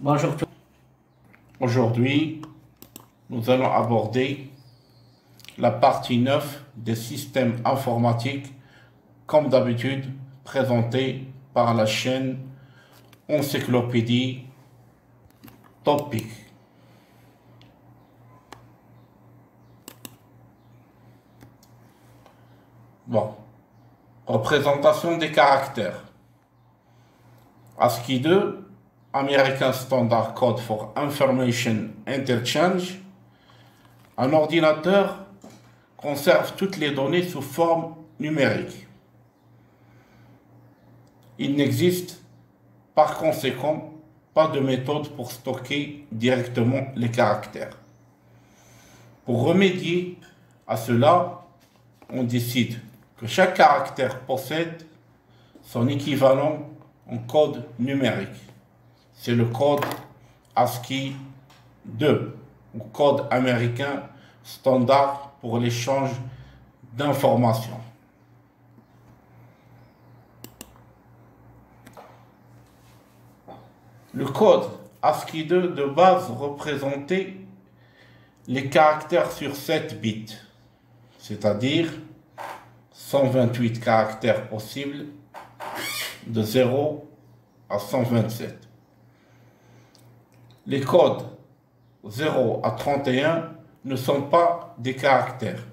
Bonjour. Aujourd'hui, nous allons aborder la partie 9 des systèmes informatiques, comme d'habitude, présentée par la chaîne Encyclopédie Topic. Bon, représentation des caractères. ASCII 2, American Standard Code for Information Interchange. Un ordinateur conserve toutes les données sous forme numérique. Il n'existe par conséquent pas de méthode pour stocker directement les caractères. Pour remédier à cela, on décide que chaque caractère possède son équivalent en code numérique. C'est le code ASCII 2, ou code américain standard pour l'échange d'informations. Le code ASCII 2 de base représentait les caractères sur 7 bits, c'est-à-dire 128 caractères possibles de 0 à 127. Les codes 0 à 31 ne sont pas des caractères.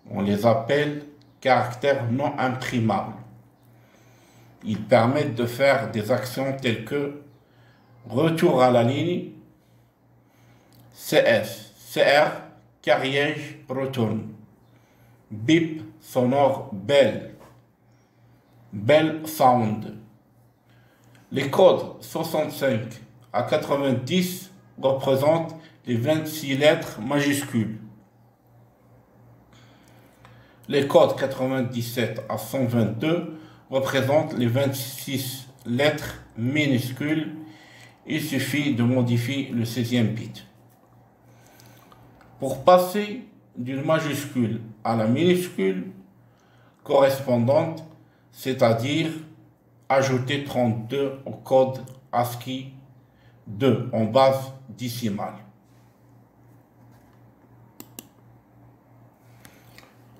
On les appelle caractères non imprimables. Ils permettent de faire des actions telles que retour à la ligne, CS, CR, carriage, retourne, bip, sonore, bell, bell sound. Les codes 65 à 90 représentent les 26 lettres majuscules. Les codes 97 à 122 représentent les 26 lettres minuscules. Il suffit de modifier le 16e bit. Pour passer d'une majuscule à la minuscule correspondante, c'est-à-dire ajouter 32 au code ASCII 2 en base décimale.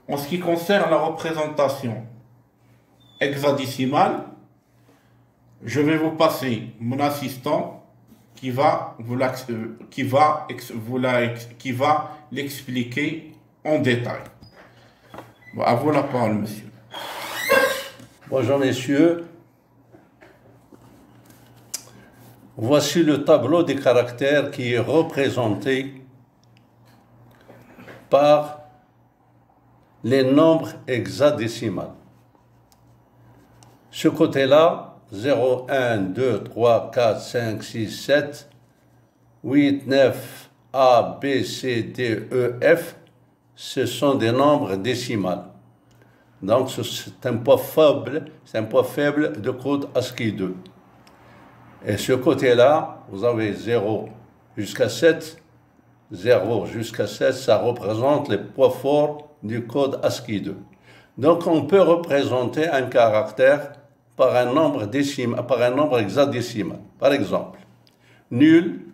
En ce qui concerne la représentation hexadécimale, je vais vous passer mon assistant qui va l'expliquer en détail. Bon, à vous la parole, monsieur. Bonjour, messieurs. Voici le tableau des caractères qui est représenté par les nombres hexadécimales. Ce côté-là, 0, 1, 2, 3, 4, 5, 6, 7, 8, 9, A, B, C, D, E, F, ce sont des nombres décimales. Donc c'est un point faible de code ASCII 2. Et ce côté-là, vous avez 0 jusqu'à 7. 0 jusqu'à 7, ça représente les points forts du code ASCII 2. Donc on peut représenter un caractère par un nombre hexadécimal. Par exemple, nul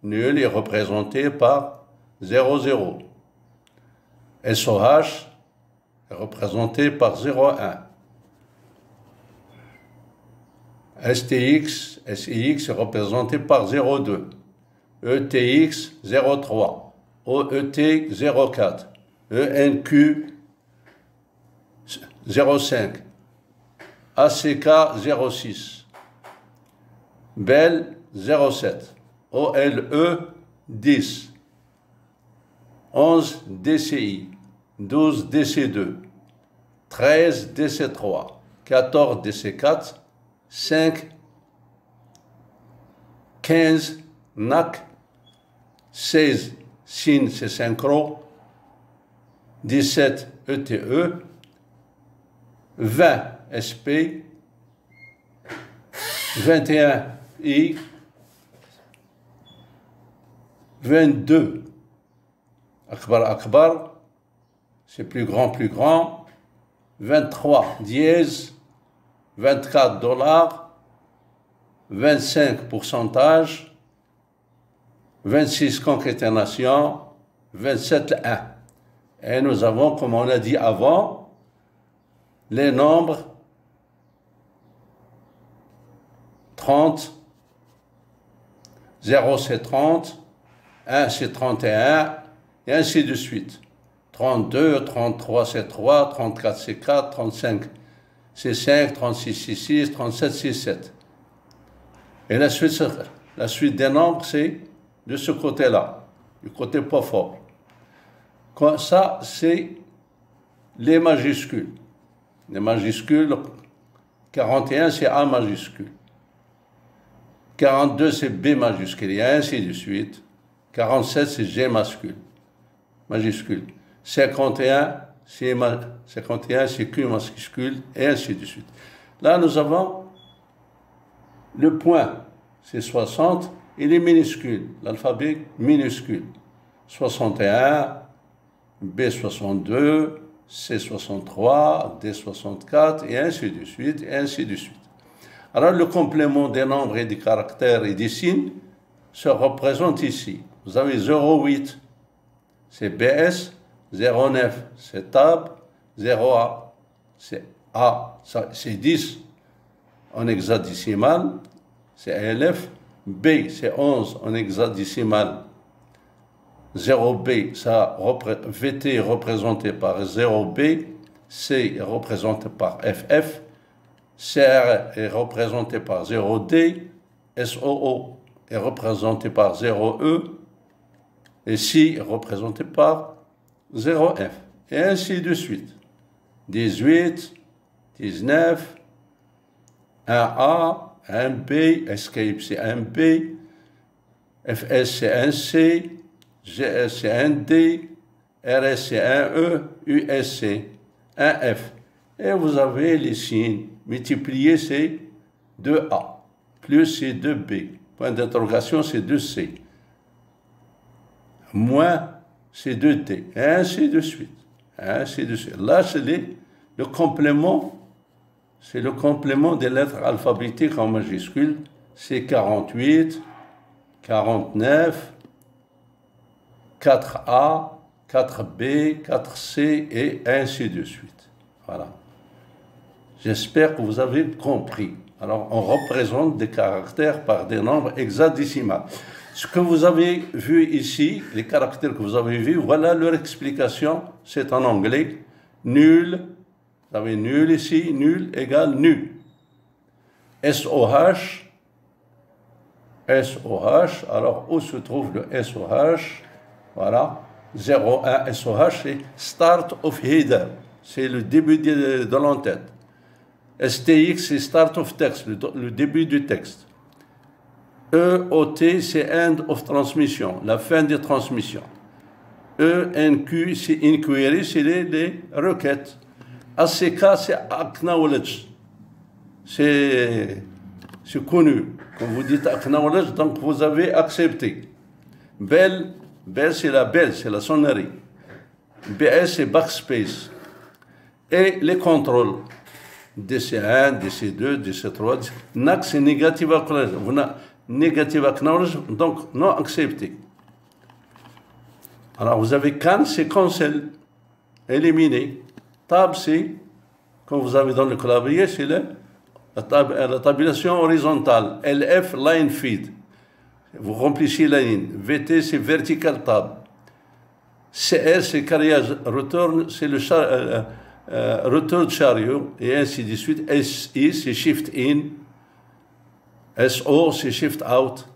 est représenté par 00. SOH est représenté par 01. STX est représenté par 02. ETX 03. OET 04. ENQ 05. ACK 06, BEL 07, OLE 10, 11 DCI, 12 DC2, 13 DC3, 14 DC4, 5, 15 NAC, 16 SYN c'est synchro, 17 ETE, 20 SP, 21 I, 22 Akbar, c'est plus grand, 23 dièse, 24 $, 25 pourcentage, 26 concaténation, 27 1. Et nous avons, comme on a dit avant, les nombres 30, 0 c'est 30, 1 c'est 31, et ainsi de suite. 32, 33 c'est 3, 34 c'est 4, 35 c'est 5, 36 c'est 6, 37 c'est 7. Et la suite des nombres, c'est de ce côté-là, du côté pas fort. Ça, c'est les majuscules. Les majuscules, 41 c'est A majuscule. 42 c'est B majuscule, et ainsi de suite. 47 c'est G majuscule. 51 c'est Q majuscule, et ainsi de suite. Là, nous avons le point, c'est 60, il est minuscule, l'alphabet minuscule. 61, B62, C63, D64, et ainsi de suite, et ainsi de suite. Alors, le complément des nombres et des caractères et des signes se représente ici. Vous avez 0,8, c'est BS, 0,9, c'est TAB, 0A, c'est A, c'est 10 en hexadécimal, c'est ALF, B, c'est 11 en hexadécimal, 0B, VT est représenté par 0B, C est représenté par FF, CR est représenté par 0D, SOO est représenté par 0E, et C est représenté par 0F, et ainsi de suite. 18, 19, 1A, 1B, Escape c'est 1B, FS c'est 1C, GS c'est 1D, RS c'est 1E, US c'est 1F. Et vous avez les signes. Multiplier c'est 2A, plus c'est 2B, point d'interrogation c'est 2C, moins c'est 2D, et ainsi de suite. Ainsi de suite. Là, c'est le complément. C'est le complément des lettres alphabétiques en majuscule. C'est 48, 49, 4A, 4B, 4C et ainsi de suite. Voilà. J'espère que vous avez compris. Alors, on représente des caractères par des nombres hexadécimaux. Ce que vous avez vu ici, les caractères que vous avez vus, voilà leur explication. C'est en anglais. Nul. Vous avez nul ici. Nul égale nul. SOH. SOH. Alors, où se trouve le SOH? Voilà. 01 SOH, c'est Start of Header. C'est le début de l'entête. STX, c'est Start of Text, le début du texte. EOT, c'est End of Transmission, la fin des transmissions. ENQ, c'est Inquiry, c'est les requêtes. ACK, c'est Acknowledge. C'est connu. Quand vous dites Acknowledge, donc vous avez accepté. Bell, c'est la sonnerie. BS, c'est Backspace. Et les contrôles. DC1, DC2, DC3, NAC c'est Negative Acknowledge, Negative Acknowledge, donc non accepté. Alors vous avez CAN, c'est Cancel, éliminé. Tab, c'est, comme vous avez dans le clavier, c'est la tabulation horizontale. LF, Line Feed, vous remplissez la ligne. VT, c'est Vertical Tab. CR, c'est Carriage Return, c'est le Return chariot, et ainsi de suite. SI, c'est Shift In. SO, c'est Shift Out.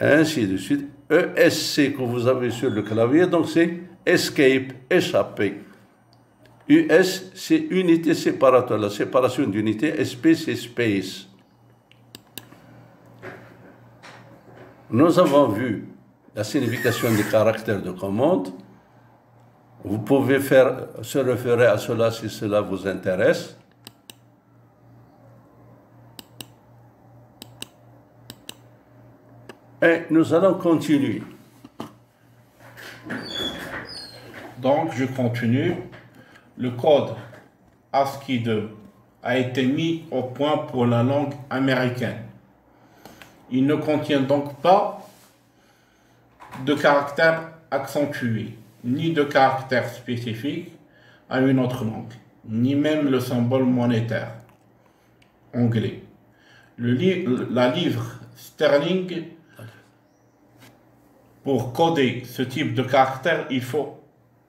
Et ainsi de suite. ESC que vous avez sur le clavier, donc c'est Escape, échapper. US, c'est unité séparatoire, la séparation d'unité. SP, c'est Space. Nous avons vu la signification des caractères de commande. Vous pouvez se référer à cela si cela vous intéresse. Et nous allons continuer. Donc, je continue. Le code ASCII 2, a été mis au point pour la langue américaine. Il ne contient donc pas de caractères accentués, ni de caractères spécifiques à une autre langue, ni même le symbole monétaire anglais. La livre sterling, pour coder ce type de caractère, il faut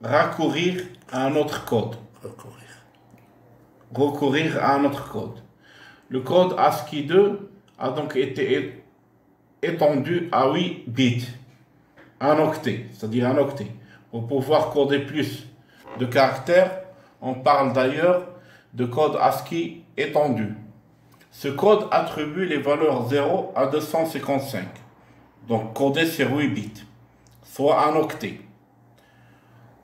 recourir à un autre code. Recourir à un autre code. Le code ASCII 2 a donc été étendu à 8 bits, un octet, c'est-à-dire un octet. Pour pouvoir coder plus de caractères, on parle d'ailleurs de code ASCII étendu. Ce code attribue les valeurs 0 à 255, donc codé sur 8 bits, soit un octet,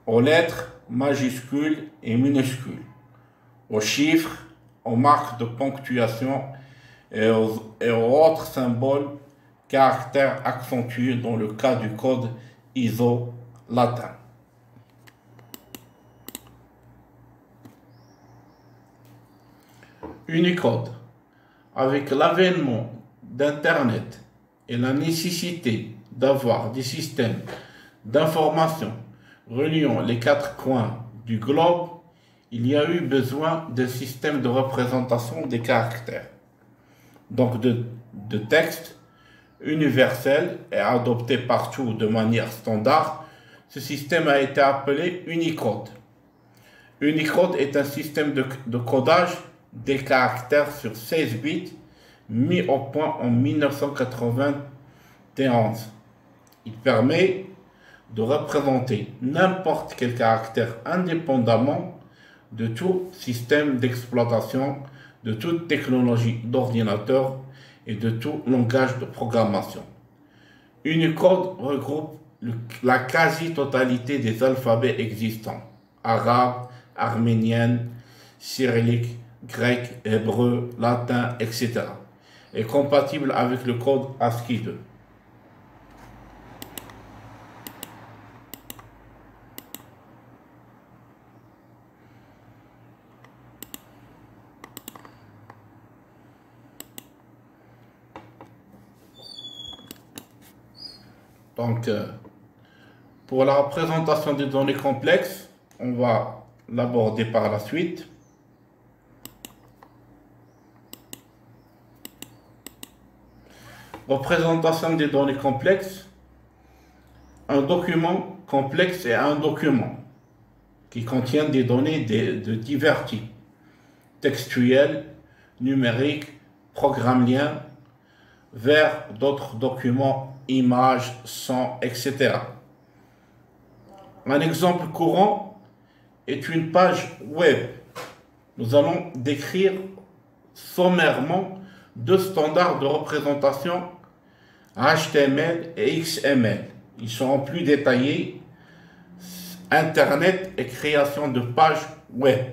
aux lettres majuscules et minuscules, aux chiffres, aux marques de ponctuation et aux autres symboles, caractères accentués dans le cas du code ISO latin. Unicode. Avec l'avènement d'Internet et la nécessité d'avoir des systèmes d'information reliant les 4 coins du globe, il y a eu besoin d'un système de représentation des caractères, donc de texte universel et adopté partout de manière standard. Ce système a été appelé Unicode. Unicode est un système de codage des caractères sur 16 bits mis au point en 1991. Il permet de représenter n'importe quel caractère indépendamment de tout système d'exploitation, de toute technologie d'ordinateur et de tout langage de programmation. Unicode regroupe la quasi-totalité des alphabets existants, arabe, arménien, cyrillique, grec, hébreu, latin, etc. est compatible avec le code ASCII 2. Donc, pour la représentation des données complexes, on va l'aborder par la suite. Représentation des données complexes. Un document complexe est un document qui contient des données de divers types, textuels, numériques, programmiens, vers d'autres documents, images, sons, etc. Un exemple courant est une page web. Nous allons décrire sommairement deux standards de représentation HTML et XML. Ils seront plus détaillés. Internet et création de pages web.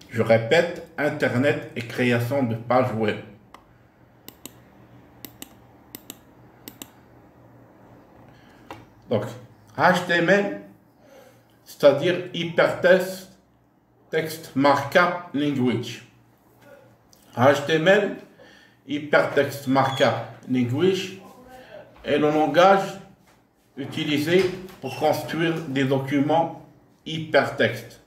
Je répète, Internet et création de pages web. Donc, HTML, c'est-à-dire Hypertext Text Markup Language. HTML, Hypertext Markup Language, est le langage utilisé pour construire des documents hypertextes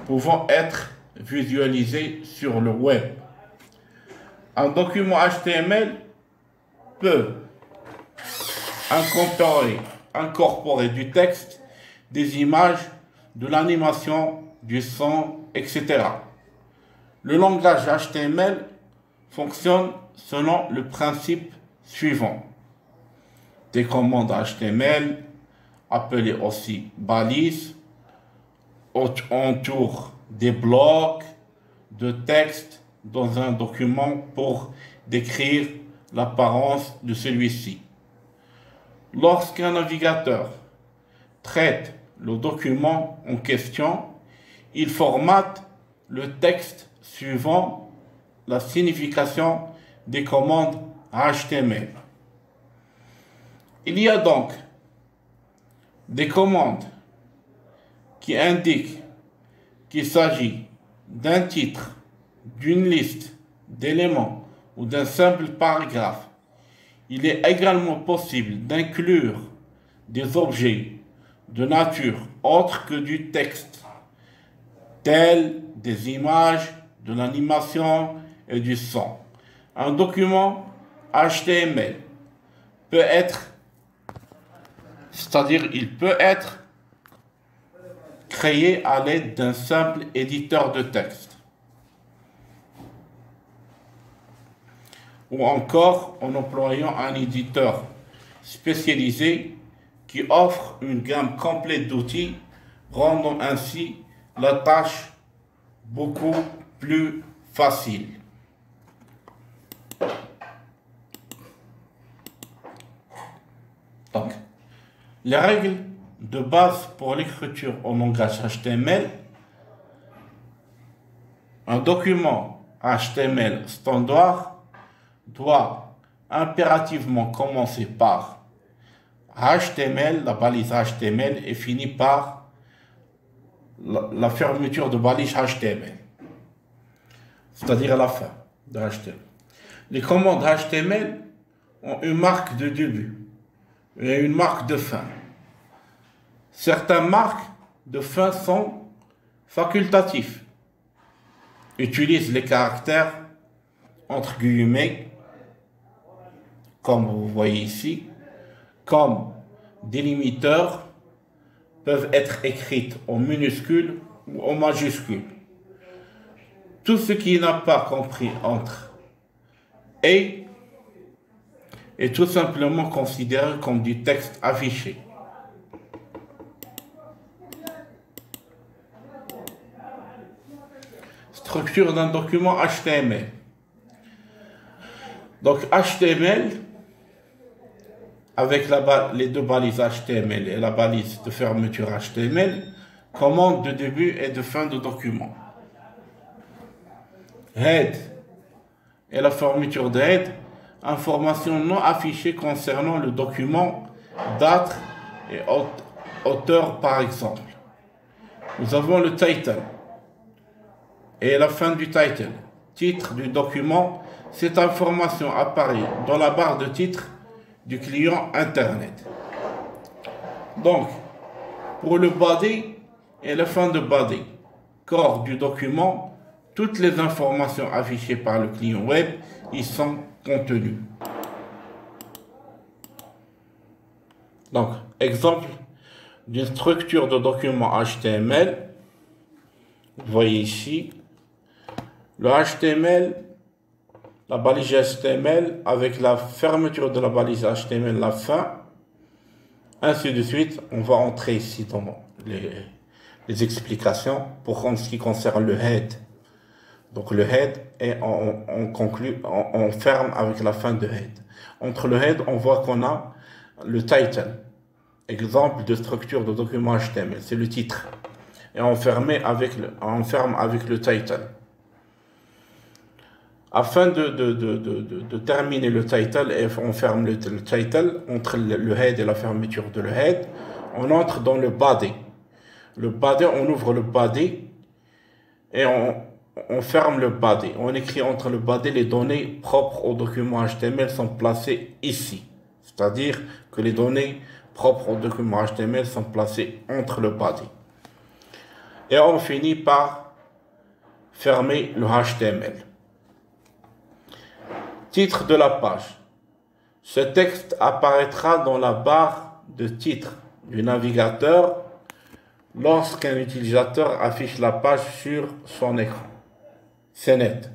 pouvant être visualisés sur le web. Un document HTML peut incorporer du texte, des images, de l'animation, du son, etc. Le langage HTML fonctionne selon le principe suivant. Des commandes HTML, appelées aussi balises, entourent des blocs de texte dans un document pour décrire l'apparence de celui-ci. Lorsqu'un navigateur traite le document en question, il formate le texte suivant la signification des commandes HTML. Il y a donc des commandes qui indiquent qu'il s'agit d'un titre, d'une liste d'éléments ou d'un simple paragraphe, il est également possible d'inclure des objets de nature autre que du texte, tels des images, de l'animation et du son. Un document HTML peut être, c'est-à-dire il peut être créé à l'aide d'un simple éditeur de texte, ou encore en employant un éditeur spécialisé qui offre une gamme complète d'outils, rendant ainsi la tâche beaucoup plus facile. Donc, les règles de base pour l'écriture en langage HTML. Un document HTML standard doit impérativement commencer par HTML, la balise HTML, et finit par la fermeture de balise HTML, c'est-à-dire à la fin de HTML. Les commandes HTML ont une marque de début et une marque de fin. Certaines marques de fin sont facultatives, utilisent les caractères entre guillemets, comme vous voyez ici, comme délimiteurs, peuvent être écrites en minuscules ou en majuscules. Tout ce qui n'a pas compris entre et est tout simplement considéré comme du texte affiché. Structure d'un document HTML. Donc HTML, avec les deux balises HTML et la balise de fermeture HTML, commande de début et de fin de document. Head et la fermeture de head, informations non affichées concernant le document, date et auteur par exemple. Nous avons le title et la fin du title, titre du document. Cette information apparaît dans la barre de titre du client Internet. Donc, pour le body et la fin de body, corps du document, toutes les informations affichées par le client web y sont contenues. Donc, exemple d'une structure de document HTML. Vous voyez ici le HTML, la balise HTML avec la fermeture de la balise HTML, la fin, ainsi de suite. On va entrer ici dans les explications pour ce qui concerne le head. Donc le head, et on conclut, on ferme avec la fin de head. Entre le head, on voit qu'on a le title. Exemple de structure de document HTML, c'est le titre. Et on ferme avec le title. Afin de terminer le title, et on ferme le title, entre le head et la fermeture de le head, on entre dans le body. Le body, on ouvre le body et on ferme le body. On écrit entre le body, les données propres au document HTML sont placées ici. C'est-à-dire que les données propres au document HTML sont placées entre le body. Et on finit par fermer le HTML. Titre de la page. Ce texte apparaîtra dans la barre de titre du navigateur lorsqu'un utilisateur affiche la page sur son écran. C'est net.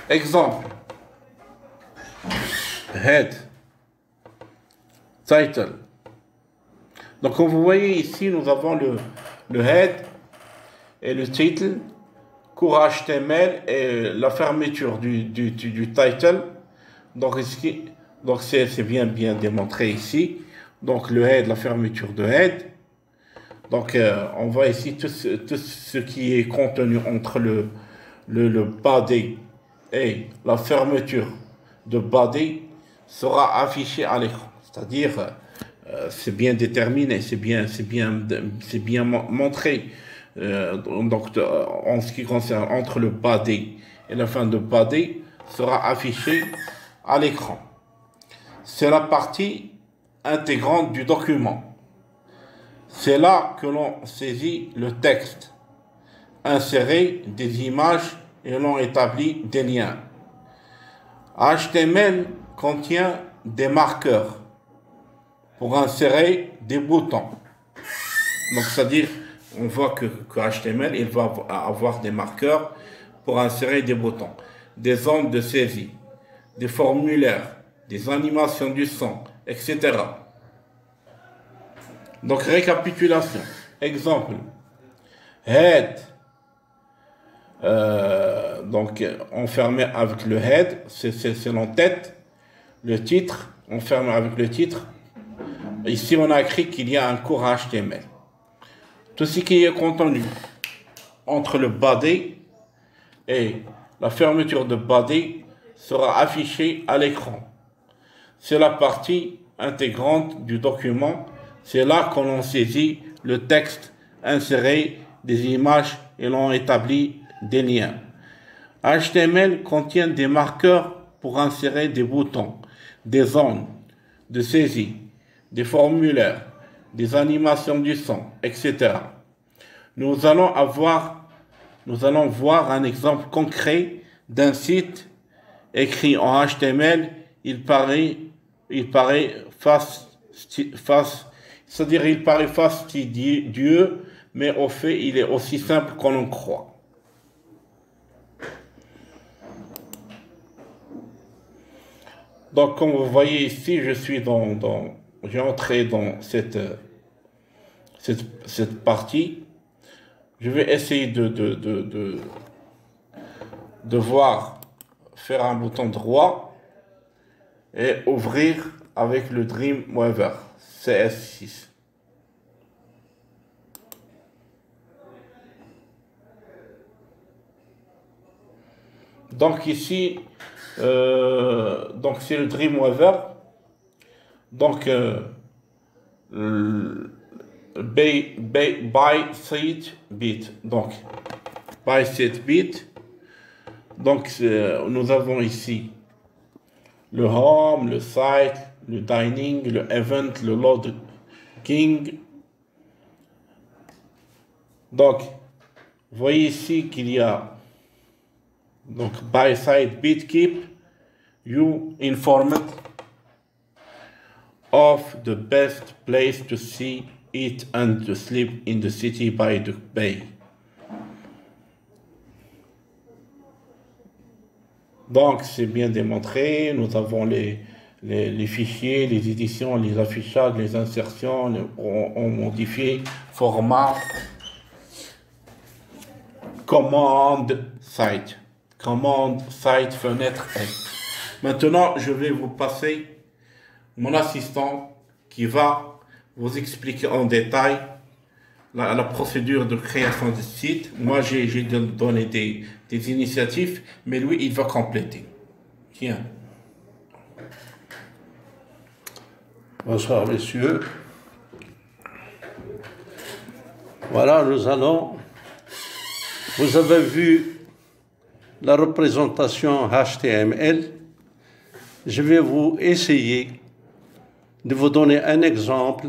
Exemple. Head. Title. Donc comme vous voyez ici, nous avons le head et le title, cours HTML et la fermeture du title. Donc ici, c'est bien démontré ici. Donc le head, la fermeture de head. Donc on voit ici tout ce qui est contenu entre le body et la fermeture de body sera affiché à l'écran. C'est-à-dire c'est bien déterminé, c'est bien montré. Donc, en ce qui concerne entre le body et la fin de body, sera affiché à l'écran. C'est la partie intégrante du document. C'est là que l'on saisit le texte, insérer des images et l'on établit des liens. HTML contient des marqueurs pour insérer des boutons. Donc, c'est-à-dire, on voit que HTML, il va avoir des marqueurs pour insérer des boutons, des zones de saisie, des formulaires, des animations du son, etc. Donc, récapitulation. Exemple. Head. Donc, on ferme avec le head, c'est l'entête. Le titre, on ferme avec le titre. Ici, on a écrit qu'il y a un cours HTML. Tout ce qui est contenu entre le body et la fermeture de body sera affiché à l'écran. C'est la partie intégrante du document. C'est là qu'on en saisit le texte, inséré des images et l'on établit des liens. HTML contient des marqueurs pour insérer des boutons, des zones de saisie, des formulaires, des animations du son, etc. Nous allons voir un exemple concret d'un site écrit en HTML. Il paraît fastidieux, mais au fait, il est aussi simple qu'on en croit. Donc, comme vous voyez ici, j'ai entré dans cette partie. Je vais essayer de faire un bouton droit et ouvrir avec le Dreamweaver CS6. Donc ici, donc c'est le Dreamweaver. Donc by 7 bits. Donc by 7 bits. Donc nous avons ici le home, le site, le dining, le event, le logging. Donc vous voyez ici qu'il y a donc by site bit keep you informed of the best place to see, eat and to sleep in the city by the bay. Donc c'est bien démontré, nous avons les fichiers, les éditions, les affichages, les insertions, on modifie format, commande site fenêtre S. Maintenant je vais vous passer mon assistant qui va vous expliquer en détail la procédure de création de site. Moi, j'ai donné des initiatives, mais lui, il va compléter. Tiens. Bonsoir, messieurs. Voilà, vous avez vu la représentation HTML. Je vais vous essayer de vous donner un exemple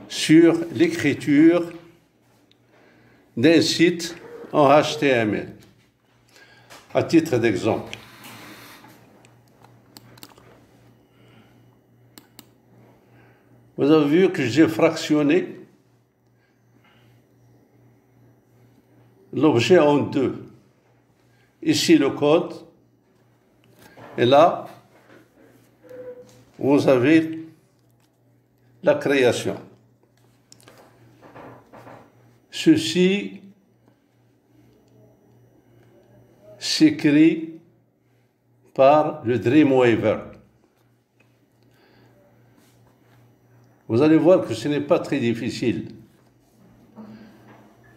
sur l'écriture d'un site en HTML, à titre d'exemple. Vous avez vu que j'ai fractionné l'objet en deux. Ici le code, et là, vous avez la création. Ceci s'écrit par le Dreamweaver. Vous allez voir que ce n'est pas très difficile.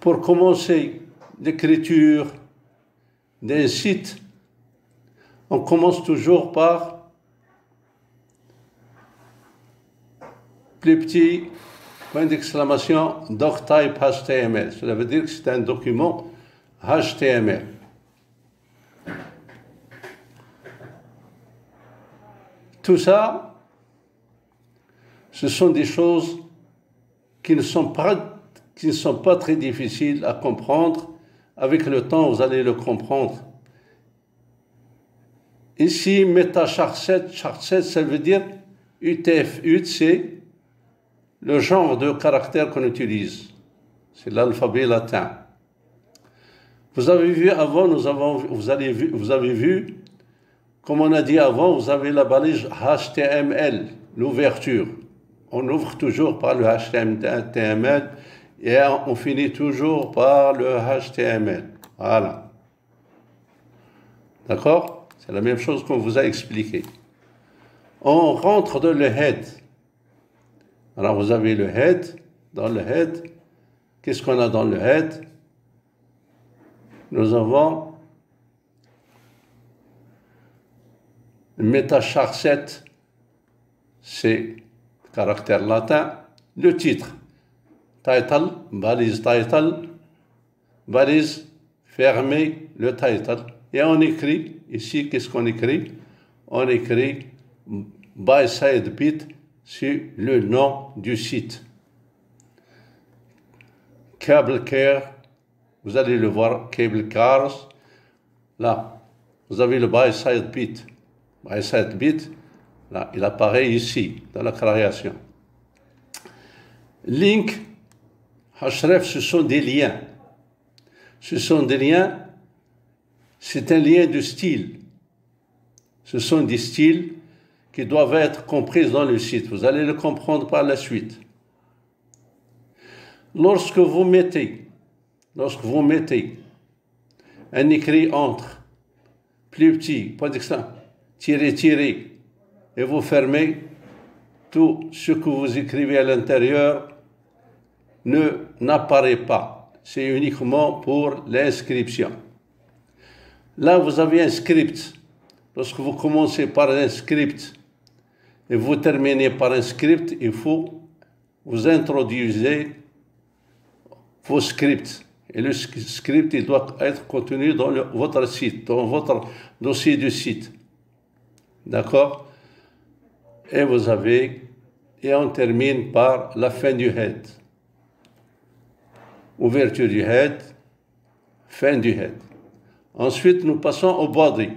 Pour commencer l'écriture d'un site, on commence toujours par plus petit, point d'exclamation, doctype HTML. Cela veut dire que c'est un document HTML. Tout ça, ce sont des choses qui ne sont pas très difficiles à comprendre. Avec le temps, vous allez le comprendre. Ici, MetaChart7, Chart7, ça veut dire UTF-8, c'est le genre de caractère qu'on utilise. C'est l'alphabet latin. Vous avez vu avant, vous avez vu, comme on a dit avant, vous avez la balise HTML, l'ouverture. On ouvre toujours par le HTML et on finit toujours par le HTML. Voilà. D'accord? C'est la même chose qu'on vous a expliqué. On rentre dans le head. Alors vous avez le head. Dans le head, qu'est-ce qu'on a dans le head? Nous avons le MetaChart7, c'est caractère latin. Le titre, title, balise fermée, le title. Et on écrit, ici, qu'est-ce qu'on écrit? On écrit by side bit sur le nom du site. Cable Care, vous allez le voir, Cable Cars. Là, vous avez le by side bit. By side bit, là, il apparaît ici, dans la création. Link, href, ce sont des liens. Ce sont des liens, c'est un lien de style. Ce sont des styles qui doivent être compris dans le site. Vous allez le comprendre par la suite. Lorsque vous mettez un écrit entre, plus petit, point d'exclamation, tiré, et vous fermez, tout ce que vous écrivez à l'intérieur n'apparaît pas. C'est uniquement pour l'inscription. Là, vous avez un script. Lorsque vous commencez par un script et vous terminez par un script, il faut vous introduire vos scripts. Et le script, il doit être contenu dans votre site, dans votre dossier du site. D'accord? Et on termine par la fin du head. Ouverture du head, fin du head. Ensuite, nous passons au body.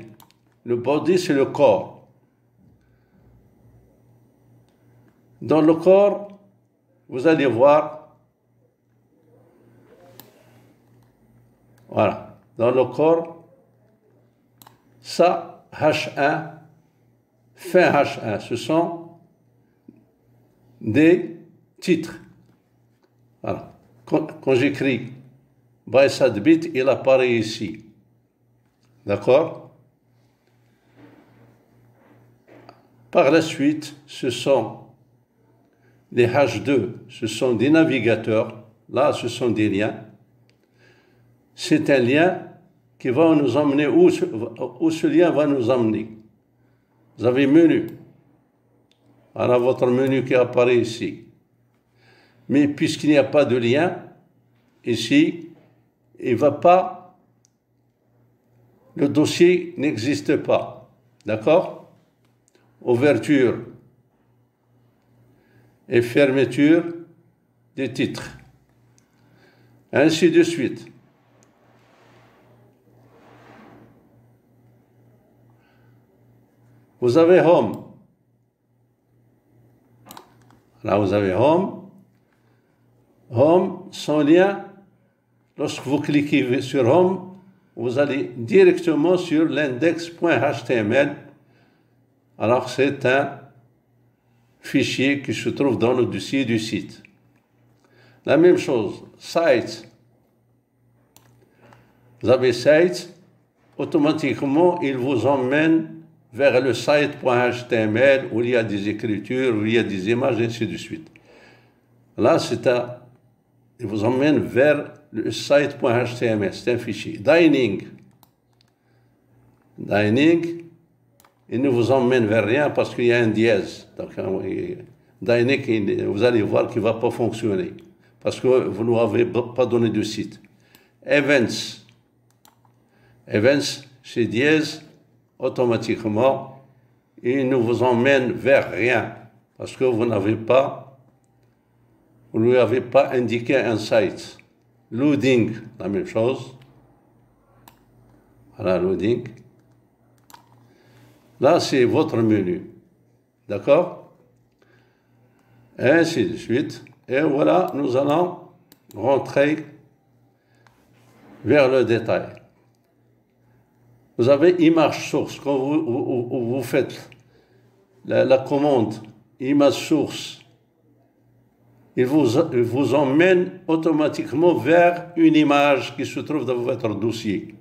Le body, c'est le corps. Dans le corps, vous allez voir, voilà, dans le corps, ça, H1, fin H1, ce sont des titres. Voilà. Quand j'écris by side bit, il apparaît ici. D'accord? Par la suite, ce sont des H2, ce sont des navigateurs. Là, ce sont des liens. C'est un lien qui va nous emmener où ce lien va nous emmener. Vous avez menu. Voilà votre menu qui apparaît ici. Mais puisqu'il n'y a pas de lien, ici, il va pas, le dossier n'existe pas. D'accord? Ouverture et fermeture des titres. Ainsi de suite. Vous avez Home. Là, vous avez Home. Home, sans lien, lorsque vous cliquez sur Home, vous allez directement sur l'index.html. Alors, c'est un fichier qui se trouve dans le dossier du site. La même chose, Site. Vous avez Site, automatiquement, il vous emmène vers le site.html où il y a des écritures, où il y a des images, et ainsi de suite. Là, il vous emmène vers le site.html, c'est un fichier. Dining, il ne vous emmène vers rien parce qu'il y a un dièse. Donc, Dynamic, vous allez voir qu'il ne va pas fonctionner parce que vous ne m'avez pas donné de site. Events, chez dièse, automatiquement, il ne vous emmène vers rien parce que vous ne lui avez pas indiqué un site. Loading, la même chose. Voilà, loading. Là, c'est votre menu. D'accord? Et ainsi de suite. Et voilà, nous allons rentrer vers le détail. Vous avez image source. Quand vous faites la commande image source, il vous emmène automatiquement vers une image qui se trouve dans votre dossier.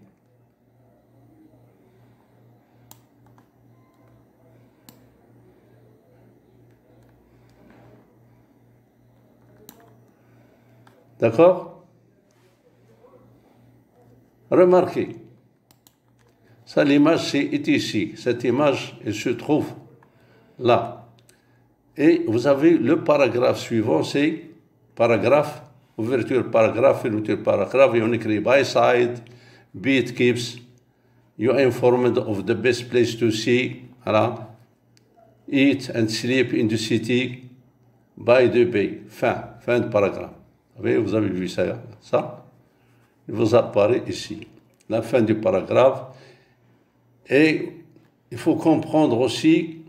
D'accord? Remarquez, ça l'image est ici. Cette image, elle se trouve là. Et vous avez le paragraphe suivant, c'est paragraphe, ouverture paragraphe, fermeture paragraphe, et on écrit by side, be it keeps, you are informed of the best place to see, voilà, eat and sleep in the city, by the bay, fin de paragraphe. Vous avez vu ça, il vous apparaît ici, la fin du paragraphe. Et il faut comprendre aussi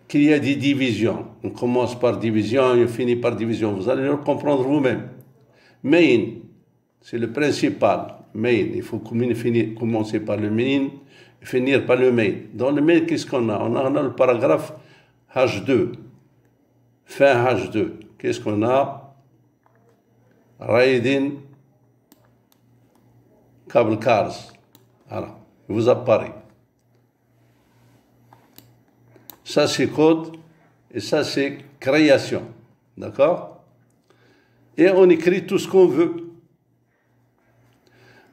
qu'il y a des divisions. On commence par division et on finit par division. Vous allez le comprendre vous-même. Main, c'est le principal. Main, il faut commencer par le main et finir par le main. Dans le main, qu'est-ce qu'on a? On a le paragraphe H2. Fin H2. Qu'est-ce qu'on a? Riding cable cars. Voilà, il vous apparaît. Ça, c'est code, et ça, c'est création. D'accord? Et on écrit tout ce qu'on veut.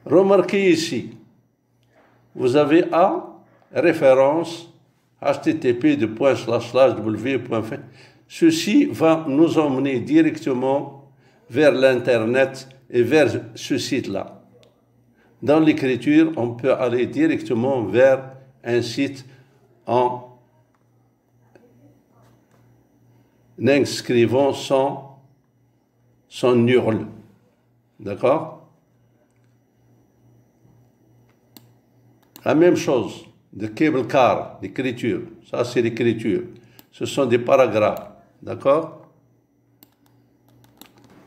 Remarquez ici, vous avez A, référence, http://w.f. Ceci va nous emmener directement vers l'Internet et vers ce site-là. Dans l'écriture, on peut aller directement vers un site en inscrivant son URL. D'accord? La même chose, de cable car, l'écriture. Ça, c'est l'écriture. Ce sont des paragraphes. D'accord?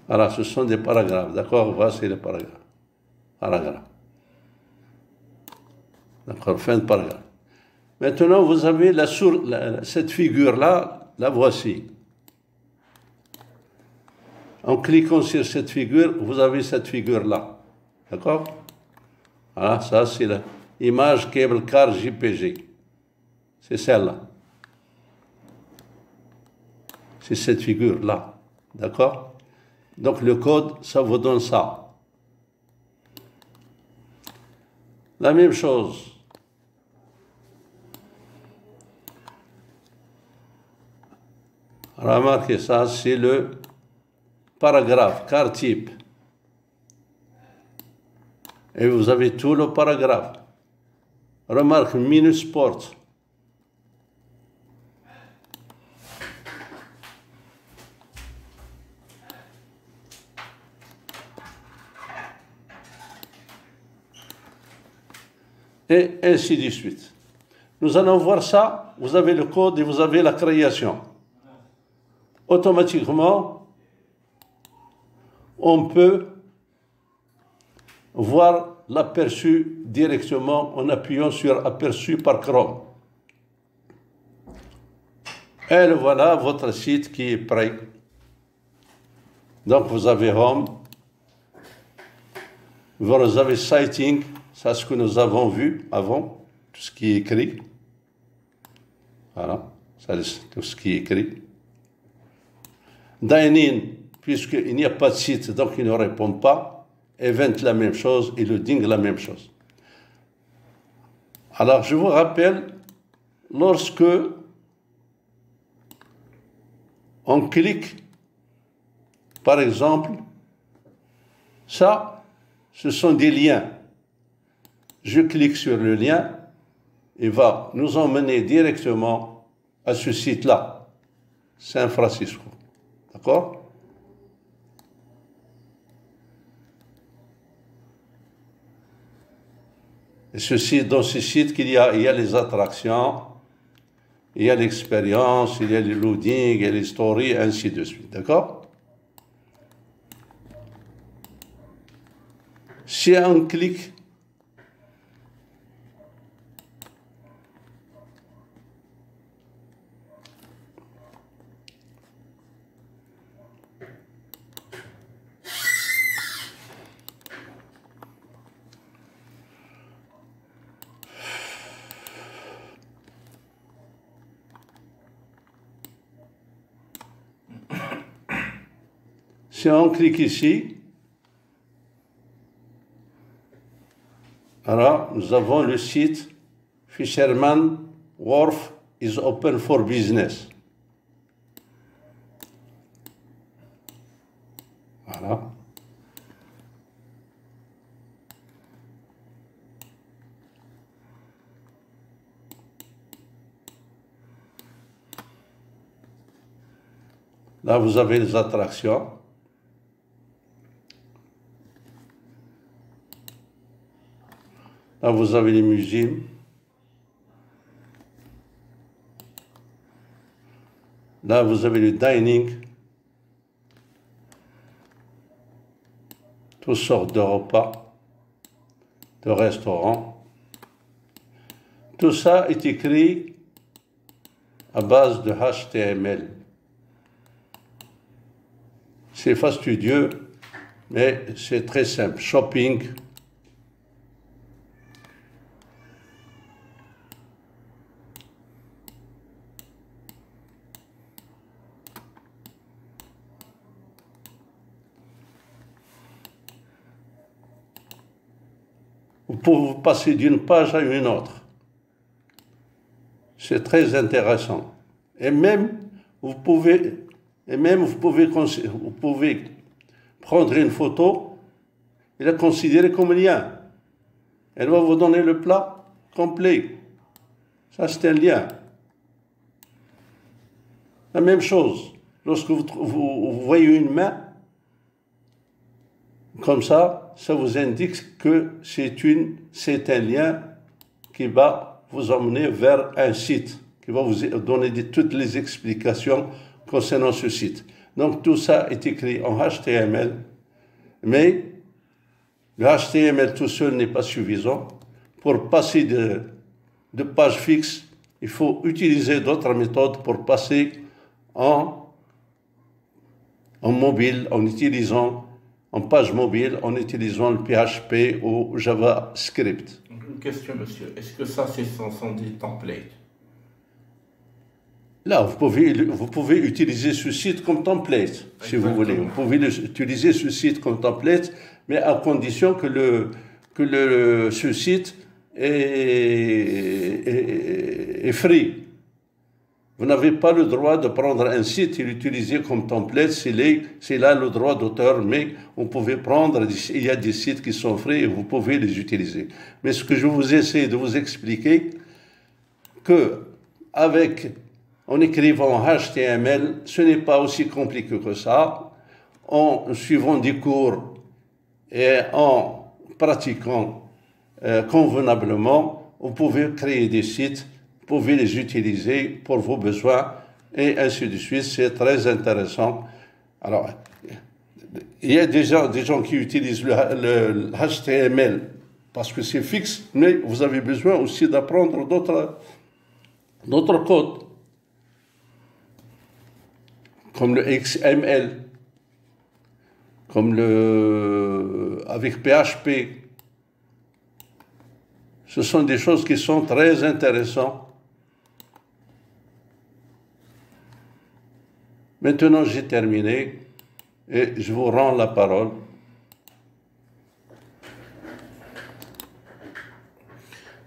Voilà, ce sont des paragraphes. D'accord? Voilà, c'est les paragraphes. Paragraphe. D'accord, fin de paragraphe. Maintenant, vous avez cette figure-là, la voici. En cliquant sur cette figure, vous avez cette figure-là. D'accord? Voilà, ça c'est l'image cable car JPG. C'est celle-là. C'est cette figure-là. D'accord? Donc le code, ça vous donne ça. La même chose. Remarquez ça, c'est le paragraphe, car type. Et vous avez tout le paragraphe. Remarque, minus sport. Et ainsi de suite. Nous allons voir ça. Vous avez le code et vous avez la création. Automatiquement, on peut voir l'aperçu directement en appuyant sur aperçu par Chrome. Et voilà votre site qui est prêt. Donc vous avez Home, vous avez Citing, c'est ce que nous avons vu avant, tout ce qui est écrit. Voilà, c'est tout ce qui est écrit. Dine-in, puisqu'il n'y a pas de site, donc il ne répond pas. Event, la même chose, et loading, la même chose. Alors, je vous rappelle, lorsque on clique, par exemple, ça, ce sont des liens. Je clique sur le lien, il va nous emmener directement à ce site-là, San Francisco. D'accord? Et dans ce site, il y a les attractions, il y a l'expérience, il y a les loadings, il y a les stories, ainsi de suite. D'accord? Si on clique, ici, alors nous avons le site Fisherman Wharf is open for business. Voilà. Là, vous avez les attractions. Là, vous avez les musées. Là, vous avez le dining. Toutes sortes de repas, de restaurants. Tout ça est écrit à base de HTML. C'est fastidieux, mais c'est très simple. Shopping. Vous pouvez passer d'une page à une autre. C'est très intéressant. Et même, vous pouvez prendre une photo et la considérer comme lien. Elle va vous donner le plat complet. Ça, c'est un lien. La même chose, lorsque vous voyez une main, comme ça vous indique que c'est un lien qui va vous emmener vers un site, qui va vous donner toutes les explications concernant ce site. Donc tout ça est écrit en HTML, mais le HTML tout seul n'est pas suffisant. Pour passer de page fixe, il faut utiliser d'autres méthodes pour passer en mobile, en page mobile, en utilisant le PHP ou JavaScript. Une question, monsieur. Est-ce que ça, ce sont des templates? Là, vous pouvez utiliser ce site comme template, si vous voulez. Vous pouvez utiliser ce site comme template, mais à condition que ce site est free. Vous n'avez pas le droit de prendre un site et l'utiliser comme template, c'est là le droit d'auteur, mais vous pouvez prendre, il y a des sites qui sont free et vous pouvez les utiliser. Mais ce que je vous essaie de vous expliquer, en écrivant HTML, ce n'est pas aussi compliqué que ça. En suivant des cours et en pratiquant convenablement, vous pouvez créer des sites, vous pouvez les utiliser pour vos besoins et ainsi de suite. C'est très intéressant. Alors, il y a des gens qui utilisent le HTML parce que c'est fixe, mais vous avez besoin aussi d'apprendre d'autres codes, comme le XML, comme avec PHP. Ce sont des choses qui sont très intéressantes. Maintenant, j'ai terminé et je vous rends la parole.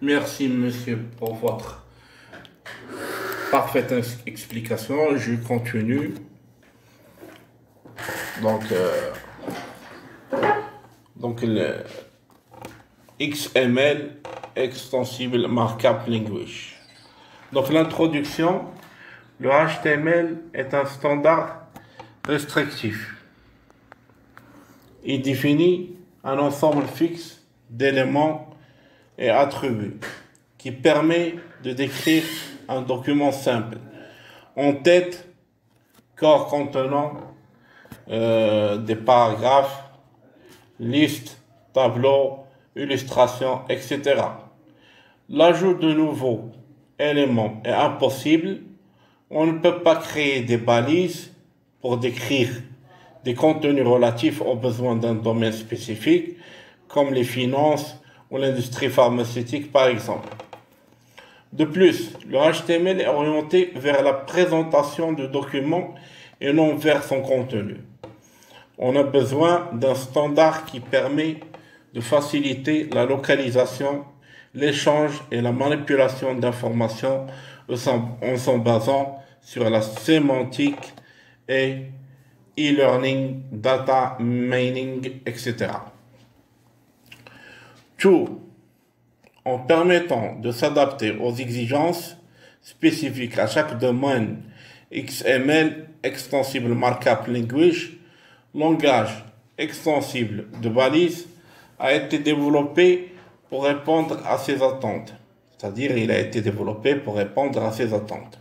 Merci, monsieur, pour votre parfaite explication. Je continue. Donc, le XML, Extensible Markup Language. Donc l'introduction, le HTML est un standard restrictif. Il définit un ensemble fixe d'éléments et attributs qui permet de décrire un document simple en tête, corps contenant des paragraphes, listes, tableaux, illustrations, etc. L'ajout de nouveaux éléments est impossible. On ne peut pas créer des balises pour décrire des contenus relatifs aux besoins d'un domaine spécifique, comme les finances ou l'industrie pharmaceutique par exemple. De plus, le HTML est orienté vers la présentation de documents et non vers son contenu. On a besoin d'un standard qui permet de faciliter la localisation, l'échange et la manipulation d'informations en s'en basant sur la sémantique et e-learning, data mining, etc. Tout en permettant de s'adapter aux exigences spécifiques à chaque domaine. XML, Extensible Markup Language, langage extensible de balises, a été développé pour répondre à ces attentes. C'est-à-dire, il a été développé pour répondre à ces attentes.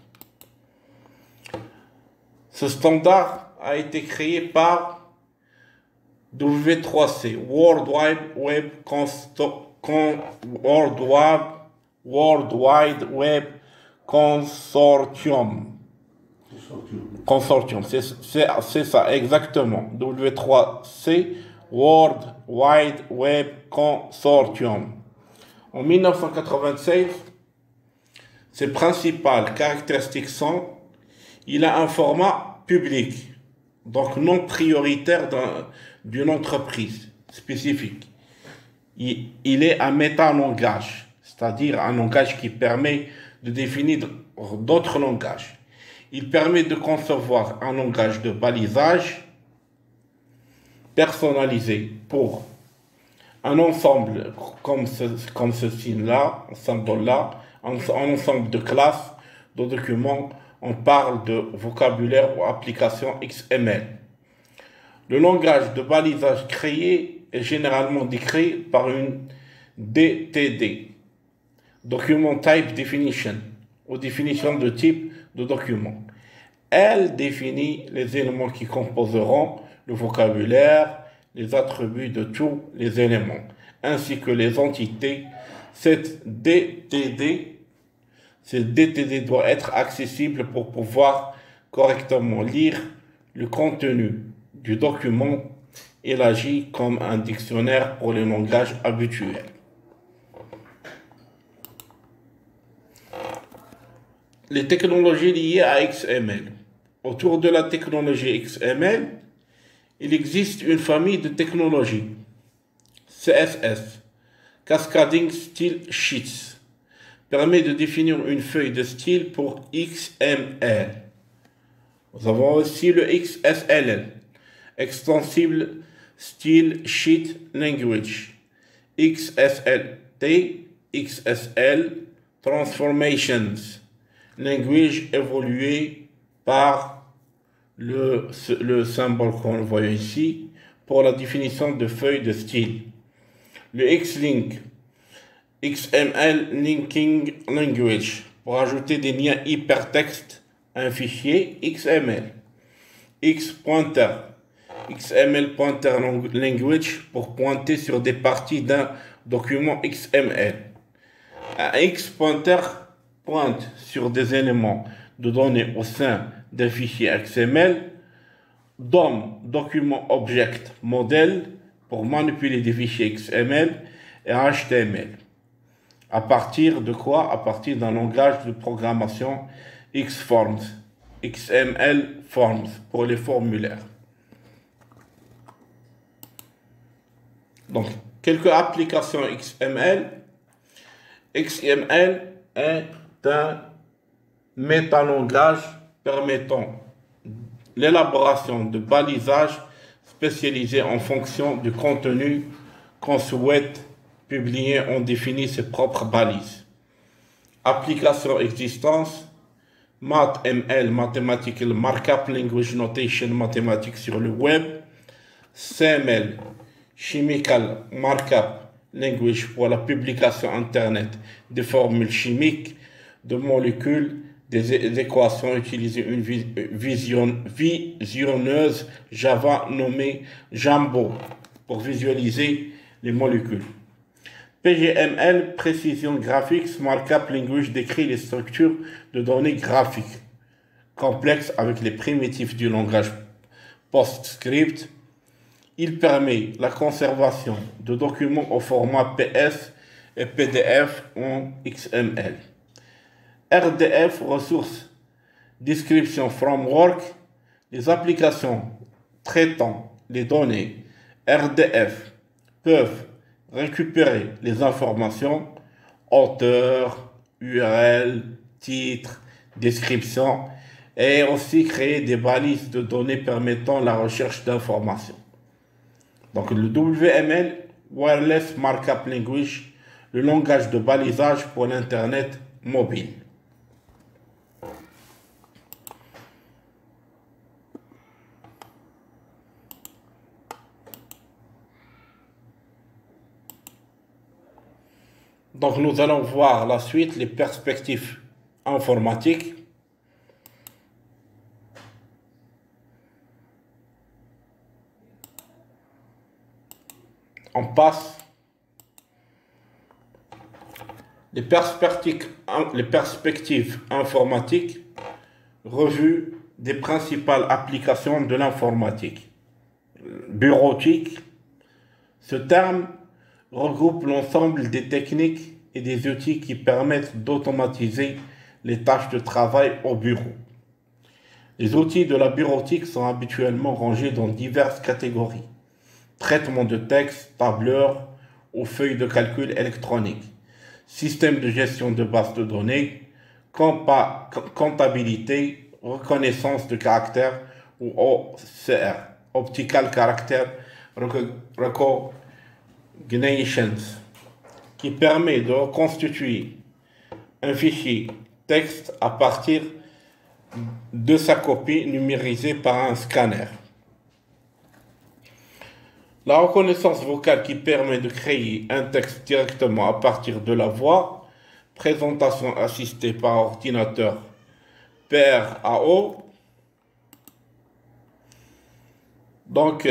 Ce standard a été créé par W3C, World Wide Web Consortium. Consortium, c'est ça, exactement. W3C, World Wide Web Consortium. En 1996, ses principales caractéristiques sont: il a un format public, donc non prioritaire d'une entreprise spécifique. Il est un métalangage, c'est-à-dire un langage qui permet de définir d'autres langages. Il permet de concevoir un langage de balisage personnalisé pour un ensemble comme ce signe-là, un symbole-là, un ensemble de classes, de documents. On parle de vocabulaire ou application XML. Le langage de balisage créé est généralement décrit par une DTD, Document Type Definition, ou définition de type de document. Elle définit les éléments qui composeront le vocabulaire, les attributs de tous les éléments, ainsi que les entités. Cette DTD doit être accessible pour pouvoir correctement lire le contenu du document. Il agit comme un dictionnaire pour les langages habituels. Les technologies liées à XML. Autour de la technologie XML, il existe une famille de technologies. CSS, Cascading Style Sheets, permet de définir une feuille de style pour XML. Nous avons aussi le XSLL, Extensible Style Sheet Language, XSLT, XSL, Transformations, language évolué par le symbole qu'on voit ici pour la définition de feuilles de style. Le Xlink, XML Linking Language, pour ajouter des liens hypertextes à un fichier XML. Xpointer, XML Pointer Language, pour pointer sur des parties d'un document XML. Un Xpointer pointe sur des éléments de données au sein d'un fichier XML. DOM, Document Object Model, pour manipuler des fichiers XML et HTML. À partir de quoi? À partir d'un langage de programmation Xforms, XML Forms, pour les formulaires. Donc, quelques applications XML. XML est un métalangage permettant l'élaboration de balisages spécialisé en fonction du contenu qu'on souhaite publier. On définit ses propres balises. Application existence, MathML, Mathematical Markup Language Notation mathématique sur le web, CML, Chemical Markup Language pour la publication Internet des formules chimiques, de molécules, des équations, utiliser une visionneuse Java nommée Jambo pour visualiser les molécules. PGML, Precision Graphics Markup Language, décrit les structures de données graphiques complexes avec les primitives du langage PostScript. Il permet la conservation de documents au format PS et PDF en XML. RDF, Ressources Description Framework, les applications traitant les données RDF peuvent récupérer les informations auteur, URL, titre, description et aussi créer des balises de données permettant la recherche d'informations. Donc le WML, Wireless Markup Language, le langage de balisage pour l'Internet mobile. Donc nous allons voir la suite, les perspectives informatiques. On passe les perspectives informatiques, revue des principales applications de l'informatique. Bureautique, ce terme regroupe l'ensemble des techniques et des outils qui permettent d'automatiser les tâches de travail au bureau. Les outils de la bureautique sont habituellement rangés dans diverses catégories. Traitement de texte, tableur ou feuilles de calcul électronique, système de gestion de bases de données, comptabilité, reconnaissance de caractères ou OCR, Optical Character Recognitions, qui permet de reconstituer un fichier texte à partir de sa copie numérisée par un scanner. La reconnaissance vocale qui permet de créer un texte directement à partir de la voix, présentation assistée par ordinateur PRAO. Donc,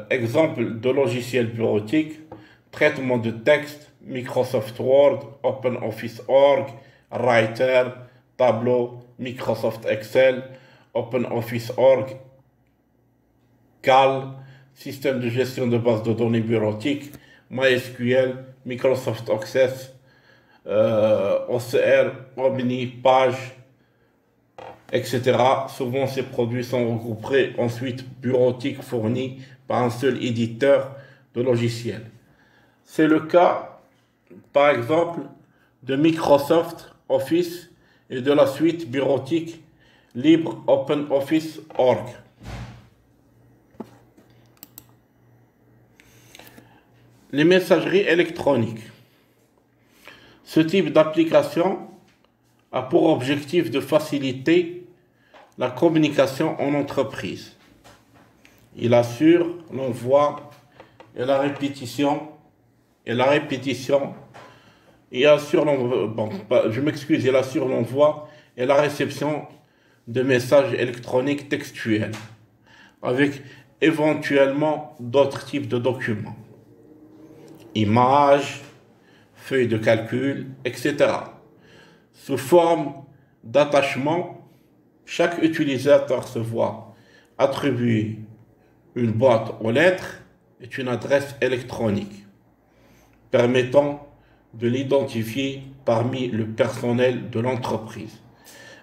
exemple de logiciel bureautique, traitement de texte, Microsoft Word, OpenOffice Org, Writer, Tableau, Microsoft Excel, OpenOffice Org, Cal, système de gestion de base de données bureautique, MySQL, Microsoft Access, OCR, Omni, Page, etc. Souvent, ces produits sont regroupés ensuite bureautiques fournis par un seul éditeur de logiciels. C'est le cas, par exemple, de Microsoft Office et de la suite bureautique libre OpenOffice Org. Les messageries électroniques. Ce type d'application a pour objectif de faciliter la communication en entreprise. Il assure l'envoi et la répétition il assure l'envoi et la réception de messages électroniques textuels avec éventuellement d'autres types de documents, images, feuilles de calcul, etc. Sous forme d'attachement, chaque utilisateur se voit attribuer une boîte aux lettres et une adresse électronique, permettant de l'identifier parmi le personnel de l'entreprise,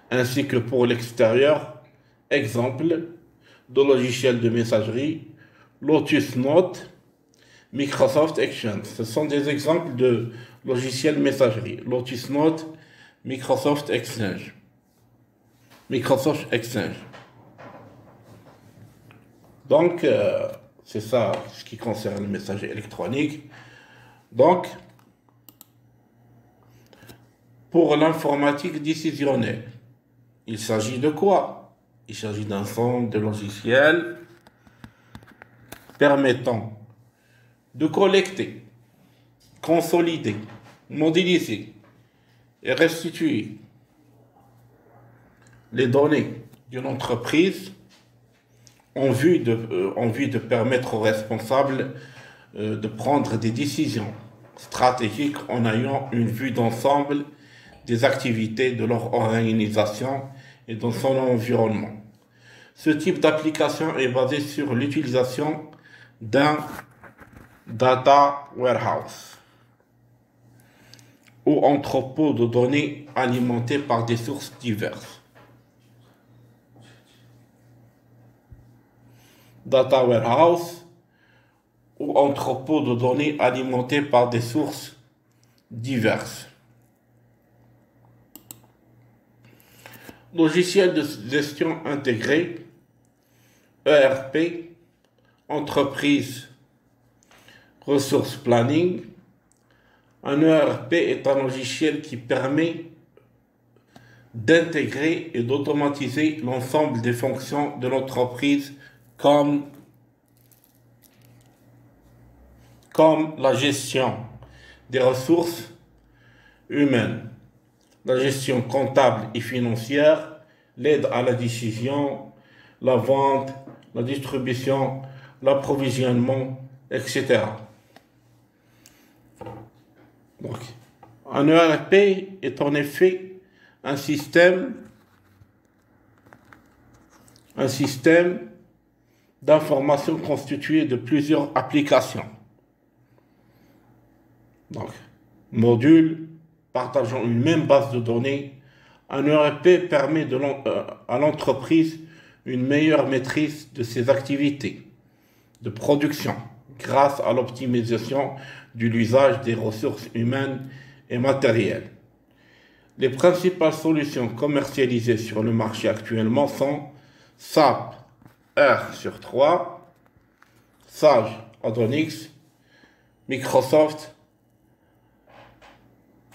ainsi que pour l'extérieur. Exemple de logiciels de messagerie, Lotus Note, Microsoft Exchange. Ce sont des exemples de logiciels messagerie. Lotus Note, Microsoft Exchange. Donc, C'est ça ce qui concerne le message électronique. Donc, pour l'informatique décisionnelle, il s'agit de quoi? Il s'agit d'un ensemble de logiciels permettant de collecter, consolider, modéliser et restituer les données d'une entreprise en vue de permettre aux responsables de prendre des décisions stratégiques en ayant une vue d'ensemble des activités de leur organisation et dans son environnement. Ce type d'application est basé sur l'utilisation d'un data warehouse ou entrepôt de données alimenté par des sources diverses. Data warehouse ou entrepôt de données alimenté par des sources diverses. Logiciel de gestion intégrée, ERP, entreprise ressources planning. Un ERP est un logiciel qui permet d'intégrer et d'automatiser l'ensemble des fonctions de l'entreprise comme la gestion des ressources humaines, la gestion comptable et financière, l'aide à la décision, la vente, la distribution, l'approvisionnement, etc. Donc, un ERP est en effet un système d'information constitué de plusieurs applications. Donc, modules partageant une même base de données, un ERP permet à l'entreprise une meilleure maîtrise de ses activités de production grâce à l'optimisation de l'usage des ressources humaines et matérielles. Les principales solutions commercialisées sur le marché actuellement sont SAP R/3, Sage Adonix, Microsoft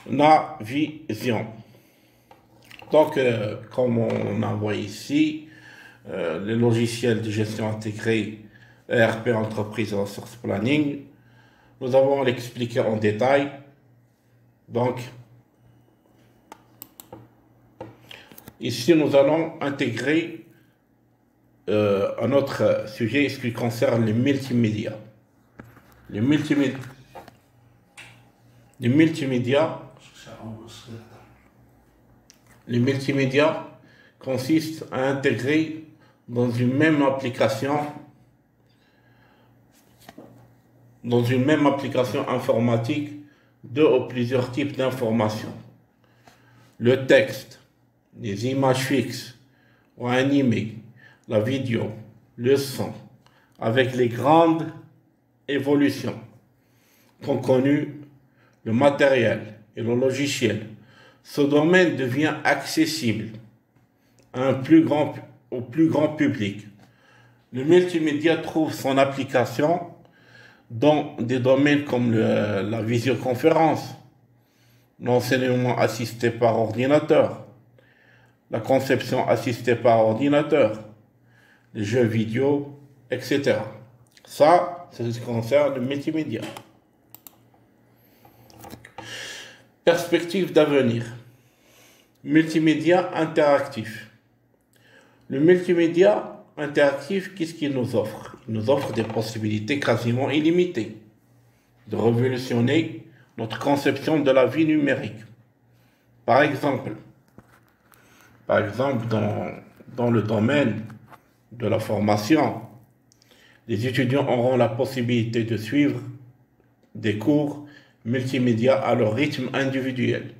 Navision. Donc, comme on a vu ici, les logiciels de gestion intégrée ERP Entreprise Ressources Planning, nous avons l'expliqué en détail. Donc, ici, nous allons intégrer un autre sujet, ce qui concerne les multimédias. Les multimédias consistent à intégrer dans une même application informatique deux ou plusieurs types d'informations. Le texte, les images fixes ou animées, la vidéo, le son, avec les grandes évolutions qu'ont connues le matériel et le logiciel. Ce domaine devient accessible au plus grand public. Le multimédia trouve son application dans des domaines comme la visioconférence, l'enseignement assisté par ordinateur, la conception assistée par ordinateur, les jeux vidéo, etc. Ça, c'est ce qui concerne le multimédia. Perspective d'avenir. Multimédia interactif. Le multimédia interactif, qu'est-ce qu'il nous offre? Il nous offre des possibilités quasiment illimitées de révolutionner notre conception de la vie numérique. Par exemple, dans le domaine de la formation, les étudiants auront la possibilité de suivre des cours multimédia à leur rythme individuel.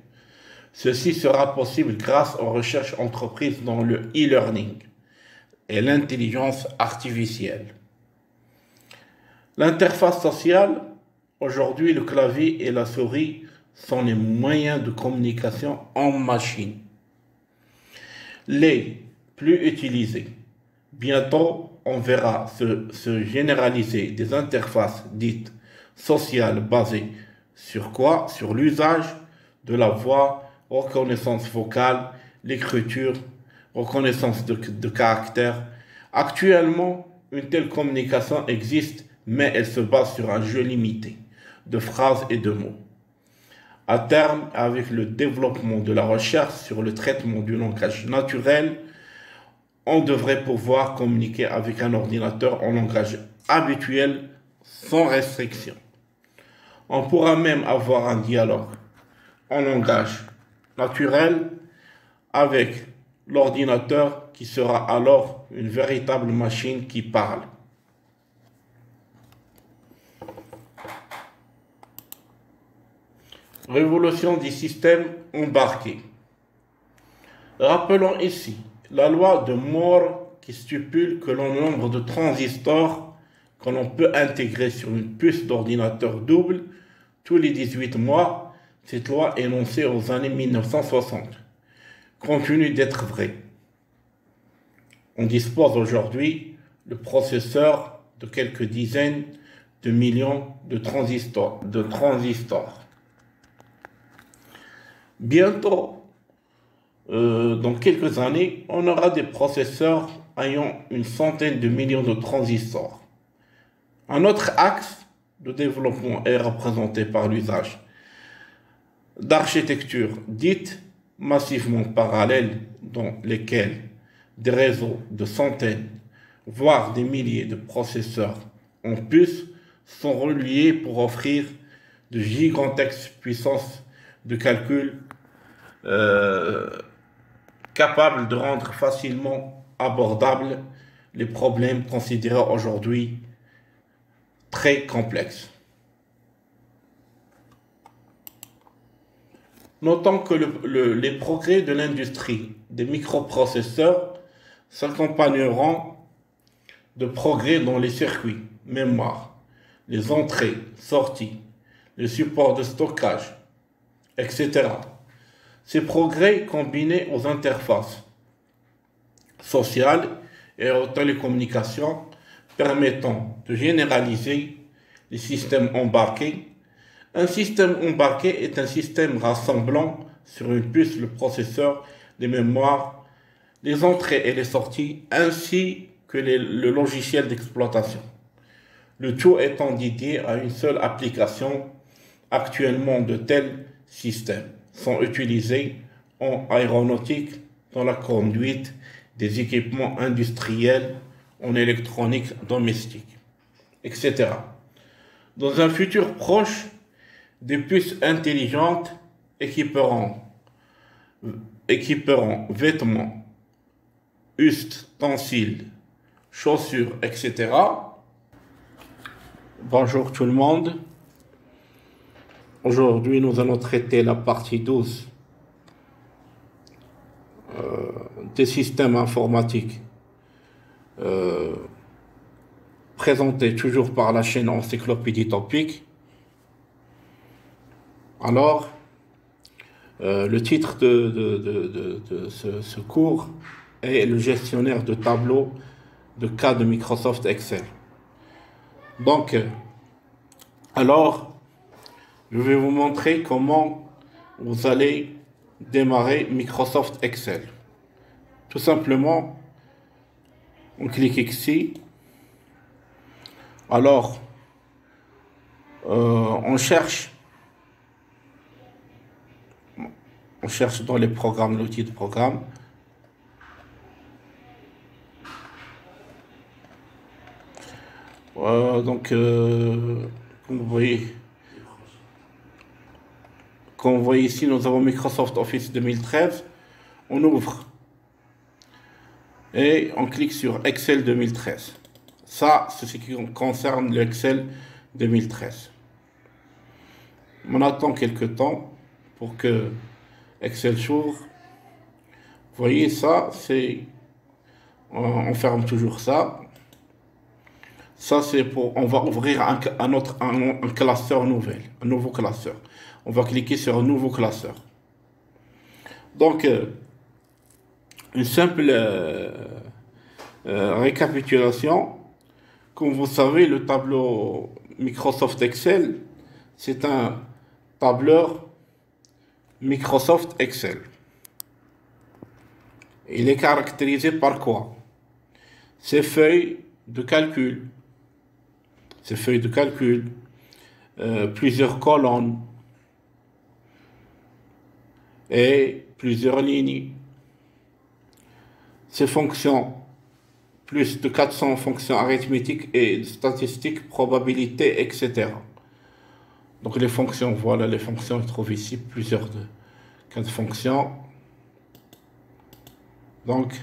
Ceci sera possible grâce aux recherches entreprises dans le e-learning et l'intelligence artificielle. L'interface sociale, aujourd'hui le clavier et la souris sont les moyens de communication en machine les plus utilisés. Bientôt, on verra se généraliser des interfaces dites sociales basées sur quoi? Sur l'usage de la voix, reconnaissance vocale, l'écriture, reconnaissance de caractère. Actuellement, une telle communication existe, mais elle se base sur un jeu limité de phrases et de mots. À terme, avec le développement de la recherche sur le traitement du langage naturel, on devrait pouvoir communiquer avec un ordinateur en langage habituel sans restriction. On pourra même avoir un dialogue en langage naturel avec l'ordinateur qui sera alors une véritable machine qui parle. Révolution du système embarqué. Rappelons ici la loi de Moore qui stipule que le nombre de transistors que l'on peut intégrer sur une puce d'ordinateur double tous les 18 mois. Cette loi énoncée aux années 1960 continue d'être vraie. On dispose aujourd'hui de processeurs de quelques dizaines de millions de transistors. Bientôt, dans quelques années, on aura des processeurs ayant une centaine de millions de transistors. Un autre axe de développement est représenté par l'usage d'architectures dites massivement parallèles dans lesquelles des réseaux de centaines, voire des milliers de processeurs en puces sont reliés pour offrir de gigantesques puissances de calcul capables de rendre facilement abordables les problèmes considérés aujourd'hui très complexes. Notons que les progrès de l'industrie des microprocesseurs s'accompagneront de progrès dans les circuits, mémoire, les entrées, sorties, les supports de stockage, etc. Ces progrès combinés aux interfaces sociales et aux télécommunications permettant de généraliser les systèmes embarqués. Un système embarqué est un système rassemblant sur une puce le processeur, les mémoires, les entrées et les sorties, ainsi que le logiciel d'exploitation. Le tout étant dédié à une seule application. Actuellement, de tels systèmes sont utilisés en aéronautique, dans la conduite des équipements industriels, en électronique domestique, etc. Dans un futur proche, des puces intelligentes équiperont vêtements, ustensiles, chaussures, etc. Bonjour tout le monde. Aujourd'hui, nous allons traiter la partie 12 des systèmes informatiques présentés toujours par la chaîne Encyclopédie Topic. Alors, le titre de ce cours est le gestionnaire de tableau de cas de Microsoft Excel. Donc, alors, je vais vous montrer comment vous allez démarrer Microsoft Excel. Tout simplement, on clique ici. Alors, on cherche dans les programmes, l'outil de programme. Comme vous voyez ici, nous avons Microsoft Office 2013. On ouvre et on clique sur Excel 2013. Ça, c'est ce qui concerne le Excel 2013. On attend quelques temps pour que Excel s'ouvre. Vous voyez, ça, c'est... On ferme toujours ça. Ça, c'est pour... On va ouvrir un classeur nouvel, un nouveau classeur. On va cliquer sur un nouveau classeur. Donc, une simple Récapitulation. Comme vous savez, le tableau Microsoft Excel, c'est un tableur Microsoft Excel. Il est caractérisé par quoi? Ces feuilles de calcul. Ces feuilles de calcul, plusieurs colonnes et plusieurs lignes. Ces fonctions, plus de 400 fonctions arithmétiques et statistiques, probabilités, etc. Donc les fonctions, voilà les fonctions, je trouve ici plusieurs cas de fonctions. Donc,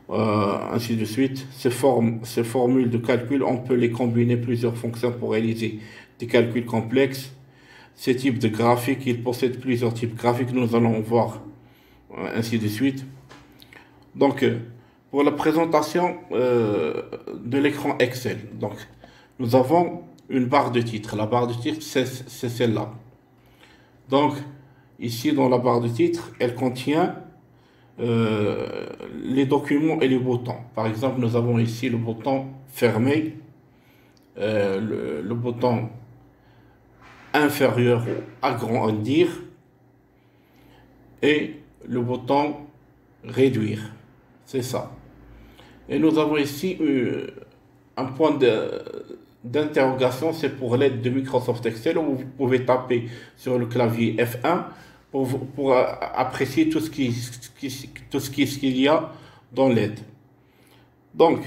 ainsi de suite. Ces formules de calcul, on peut les combiner plusieurs fonctions pour réaliser des calculs complexes. Ces types de graphiques, ils possèdent plusieurs types graphiques, nous allons voir ainsi de suite. Donc, pour la présentation de l'écran Excel, donc, nous avons une barre de titre. La barre de titre, c'est celle-là. Donc, ici, dans la barre de titre, elle contient les documents et les boutons. Par exemple, nous avons ici le bouton fermer, le bouton inférieur agrandir et le bouton réduire. C'est ça. Et nous avons ici un point d'interrogation, c'est pour l'aide de Microsoft Excel, où vous pouvez taper sur le clavier F1 pour apprécier tout ce qu'il y a dans l'aide. Donc,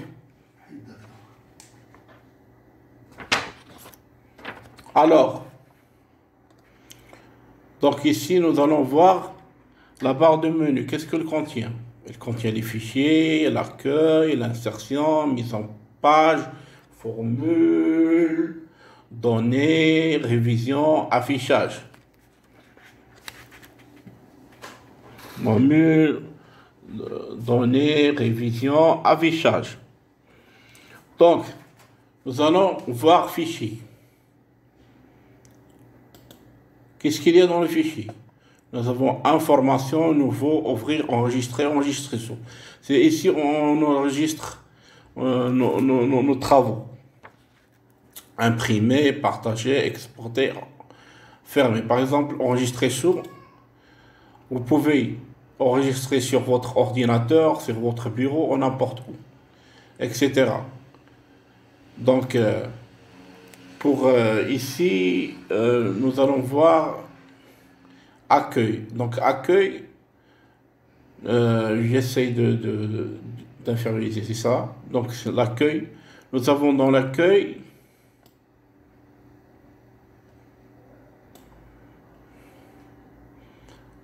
ici, nous allons voir la barre de menu. Qu'est-ce qu'elle contient? Elle contient les fichiers, l'accueil, l'insertion, mise en page, formule, données, révision, affichage. Formule, données, révision, affichage. Donc, nous allons voir fichier. Qu'est-ce qu'il y a dans le fichier? Nous avons information, nouveau, ouvrir, enregistrer, enregistrer sous. C'est ici on enregistre nos travaux. Imprimer, partager, exporter, fermer. Par exemple, enregistrer sous. Vous pouvez enregistrer sur votre ordinateur, sur votre bureau, ou n'importe où, etc. Donc, pour ici, nous allons voir accueil. Donc, accueil, j'essaie d'inférioriser, c'est ça. Donc, l'accueil. Nous avons dans l'accueil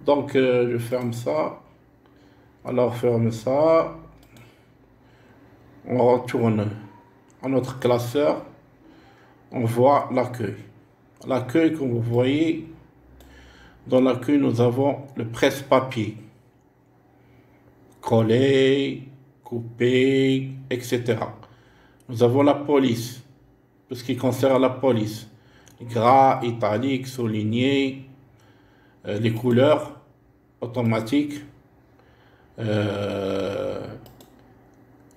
donc, je ferme ça. Alors, ferme ça. On retourne à notre classeur. On voit l'accueil. L'accueil, comme vous voyez, dans l'accueil, nous avons le presse-papier. Coller, couper, etc. Nous avons la police. Tout ce qui concerne la police. Gras, italique, souligné. Les couleurs automatiques,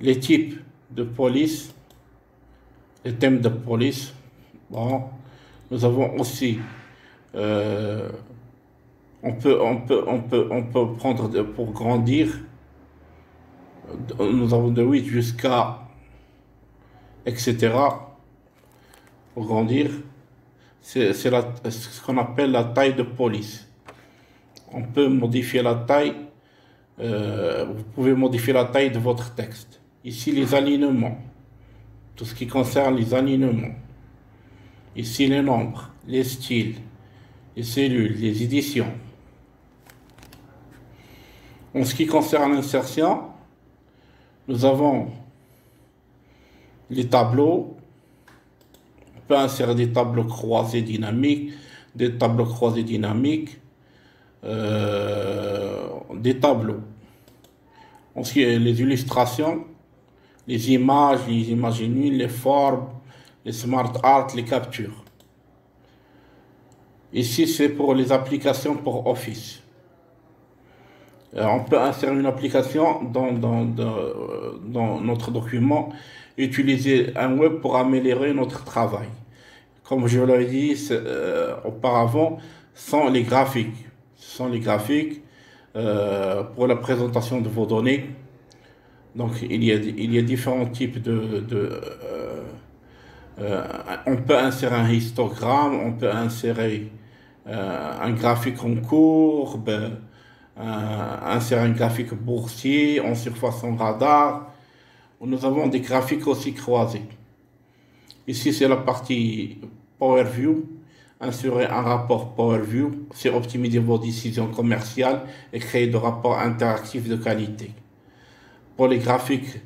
les types de police, les thèmes de police. Bon, nous avons aussi, on peut prendre pour grandir. Nous avons de 8 jusqu'à etc. Pour grandir, c'est ce qu'on appelle la taille de police. On peut modifier la taille, vous pouvez modifier la taille de votre texte. Ici, les alignements, tout ce qui concerne les alignements. Ici, les nombres, les styles, les cellules, les éditions. En ce qui concerne l'insertion, nous avons les tableaux. On peut insérer des tableaux croisés dynamiques, des tableaux croisés dynamiques. Des tableaux. Ensuite, les illustrations, les images nuls, les formes, les smart art, les captures. Ici, c'est pour les applications pour Office. On peut insérer une application dans notre document, utiliser un web pour améliorer notre travail. Comme je l'ai dit auparavant, sont les graphiques. Ce sont les graphiques pour la présentation de vos données. Donc, il y a différents types on peut insérer un histogramme, on peut insérer un graphique en courbe, insérer un graphique boursier en surface en radar. Nous avons des graphiques aussi croisés. Ici, c'est la partie Power View. Insérer un rapport Power View, c'est optimiser vos décisions commerciales et créer des rapports interactifs de qualité. Pour les graphiques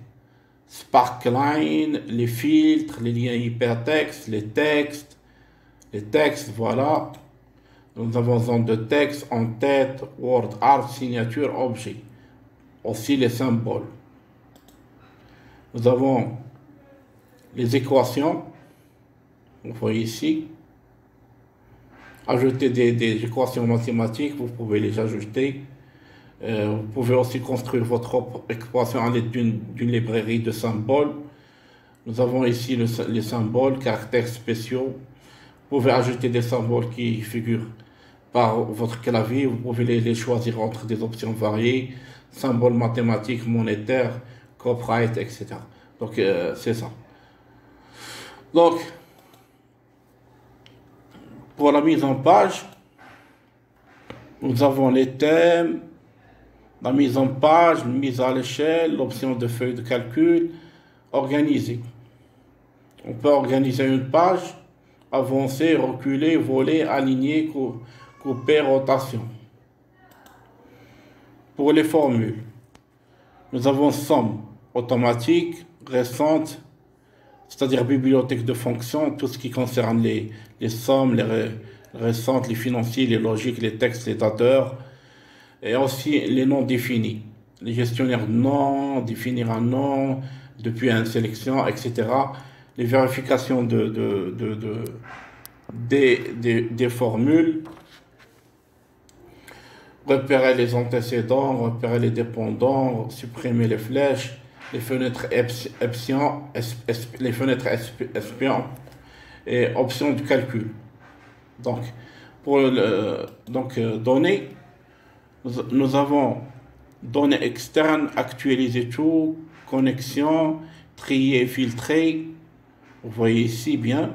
Sparkline, les filtres, les liens hypertextes, les textes, voilà. Nous avons zone de texte, en tête, word art, signature, objet. Aussi les symboles. Nous avons les équations. Vous voyez ici. Ajouter des équations mathématiques, vous pouvez les ajouter. Vous pouvez aussi construire votre propre équation à l'aide d'une librairie de symboles. Nous avons ici les symboles, caractères spéciaux. Vous pouvez ajouter des symboles qui figurent par votre clavier. Vous pouvez les choisir entre des options variées, symboles mathématiques, monétaires, copyright, etc. Donc, c'est ça. Donc, pour la mise en page, nous avons les thèmes, la mise en page, mise à l'échelle, l'option de feuille de calcul, organiser. On peut organiser une page, avancer, reculer, voler, aligner, couper, rotation. Pour les formules, nous avons somme automatique, récente, c'est-à-dire bibliothèque de fonctions, tout ce qui concerne les sommes, les récentes, les financiers, les logiques, les textes, les dateurs, et aussi les noms définis. Les gestionnaires noms, définir un nom, depuis une sélection, etc. Les vérifications des formules, repérer les antécédents, repérer les dépendants, supprimer les flèches, les fenêtres espions et options de calcul. Donc, pour données, nous avons données externes, actualiser tout, connexion, trier, filtrer. Vous voyez ici bien.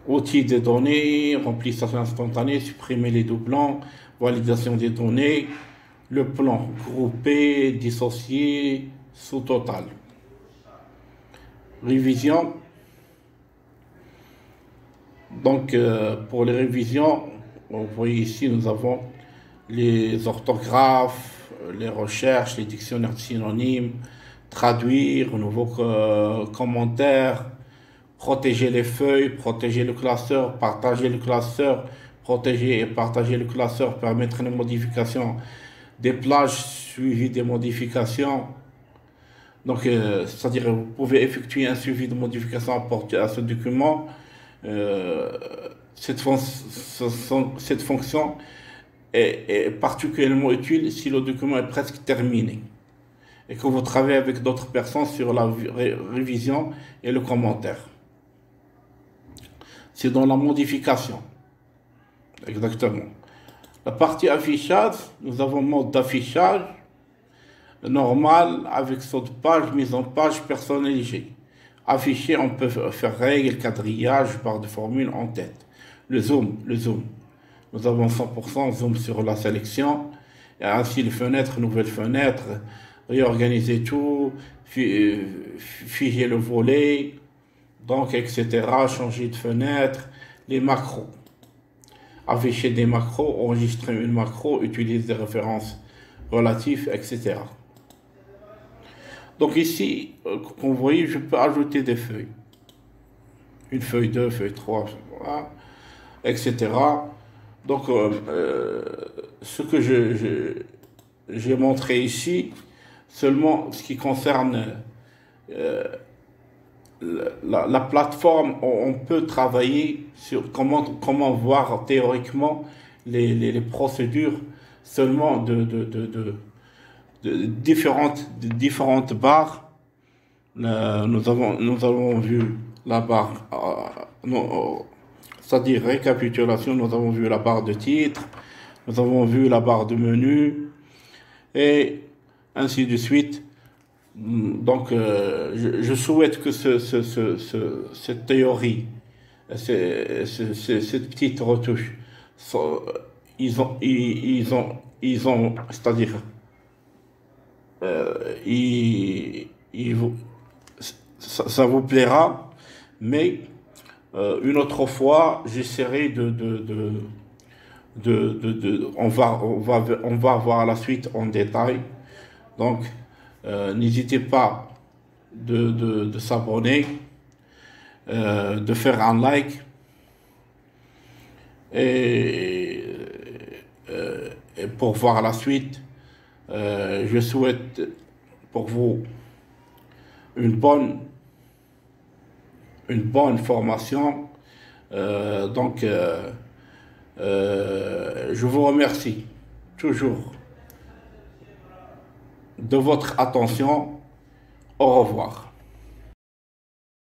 Outils de données, remplissage instantané, supprimer les doublons, validation des données, le plan groupé, dissocié, sous-total. Révision. Donc, pour les révisions, vous voyez ici, nous avons les orthographes, les recherches, les dictionnaires de synonymes, traduire, nouveaux commentaires, protéger les feuilles, protéger le classeur, partager le classeur, protéger et partager le classeur, permettre les modifications des plages suivies des modifications. Donc, c'est-à-dire vous pouvez effectuer un suivi de modifications apportées à ce document. Cette fonction est particulièrement utile si le document est presque terminé et que vous travaillez avec d'autres personnes sur la révision et le commentaire. C'est dans la modification. Exactement. La partie affichage, nous avons mode d'affichage normal avec saut de page, mise en page personnalisée. Afficher, on peut faire règles, quadrillage, barre de formule en tête. Le zoom. Nous avons 100% zoom sur la sélection. Et ainsi, les fenêtres, nouvelles fenêtres, réorganiser tout, figer le volet, donc, etc. Changer de fenêtre, les macros. Afficher des macros, enregistrer une macro, utiliser des références relatives, etc. Donc ici, comme vous voyez, je peux ajouter des feuilles. Une feuille 2, feuille 3, voilà, etc. Donc, ce que j'ai montré ici, seulement ce qui concerne la plateforme, on peut travailler sur comment voir théoriquement les procédures seulement de différentes barres. Nous avons vu la barre, c'est-à-dire récapitulation, nous avons vu la barre de titre, nous avons vu la barre de menu, et ainsi de suite. Donc, je souhaite que cette théorie, cette petite retouche, c'est-à-dire, ça vous plaira, mais une autre fois, j'essaierai on va voir la suite en détail. Donc, n'hésitez pas de s'abonner, de faire un like et pour voir la suite. Je souhaite pour vous une bonne formation. Donc, je vous remercie toujours de votre attention. Au revoir.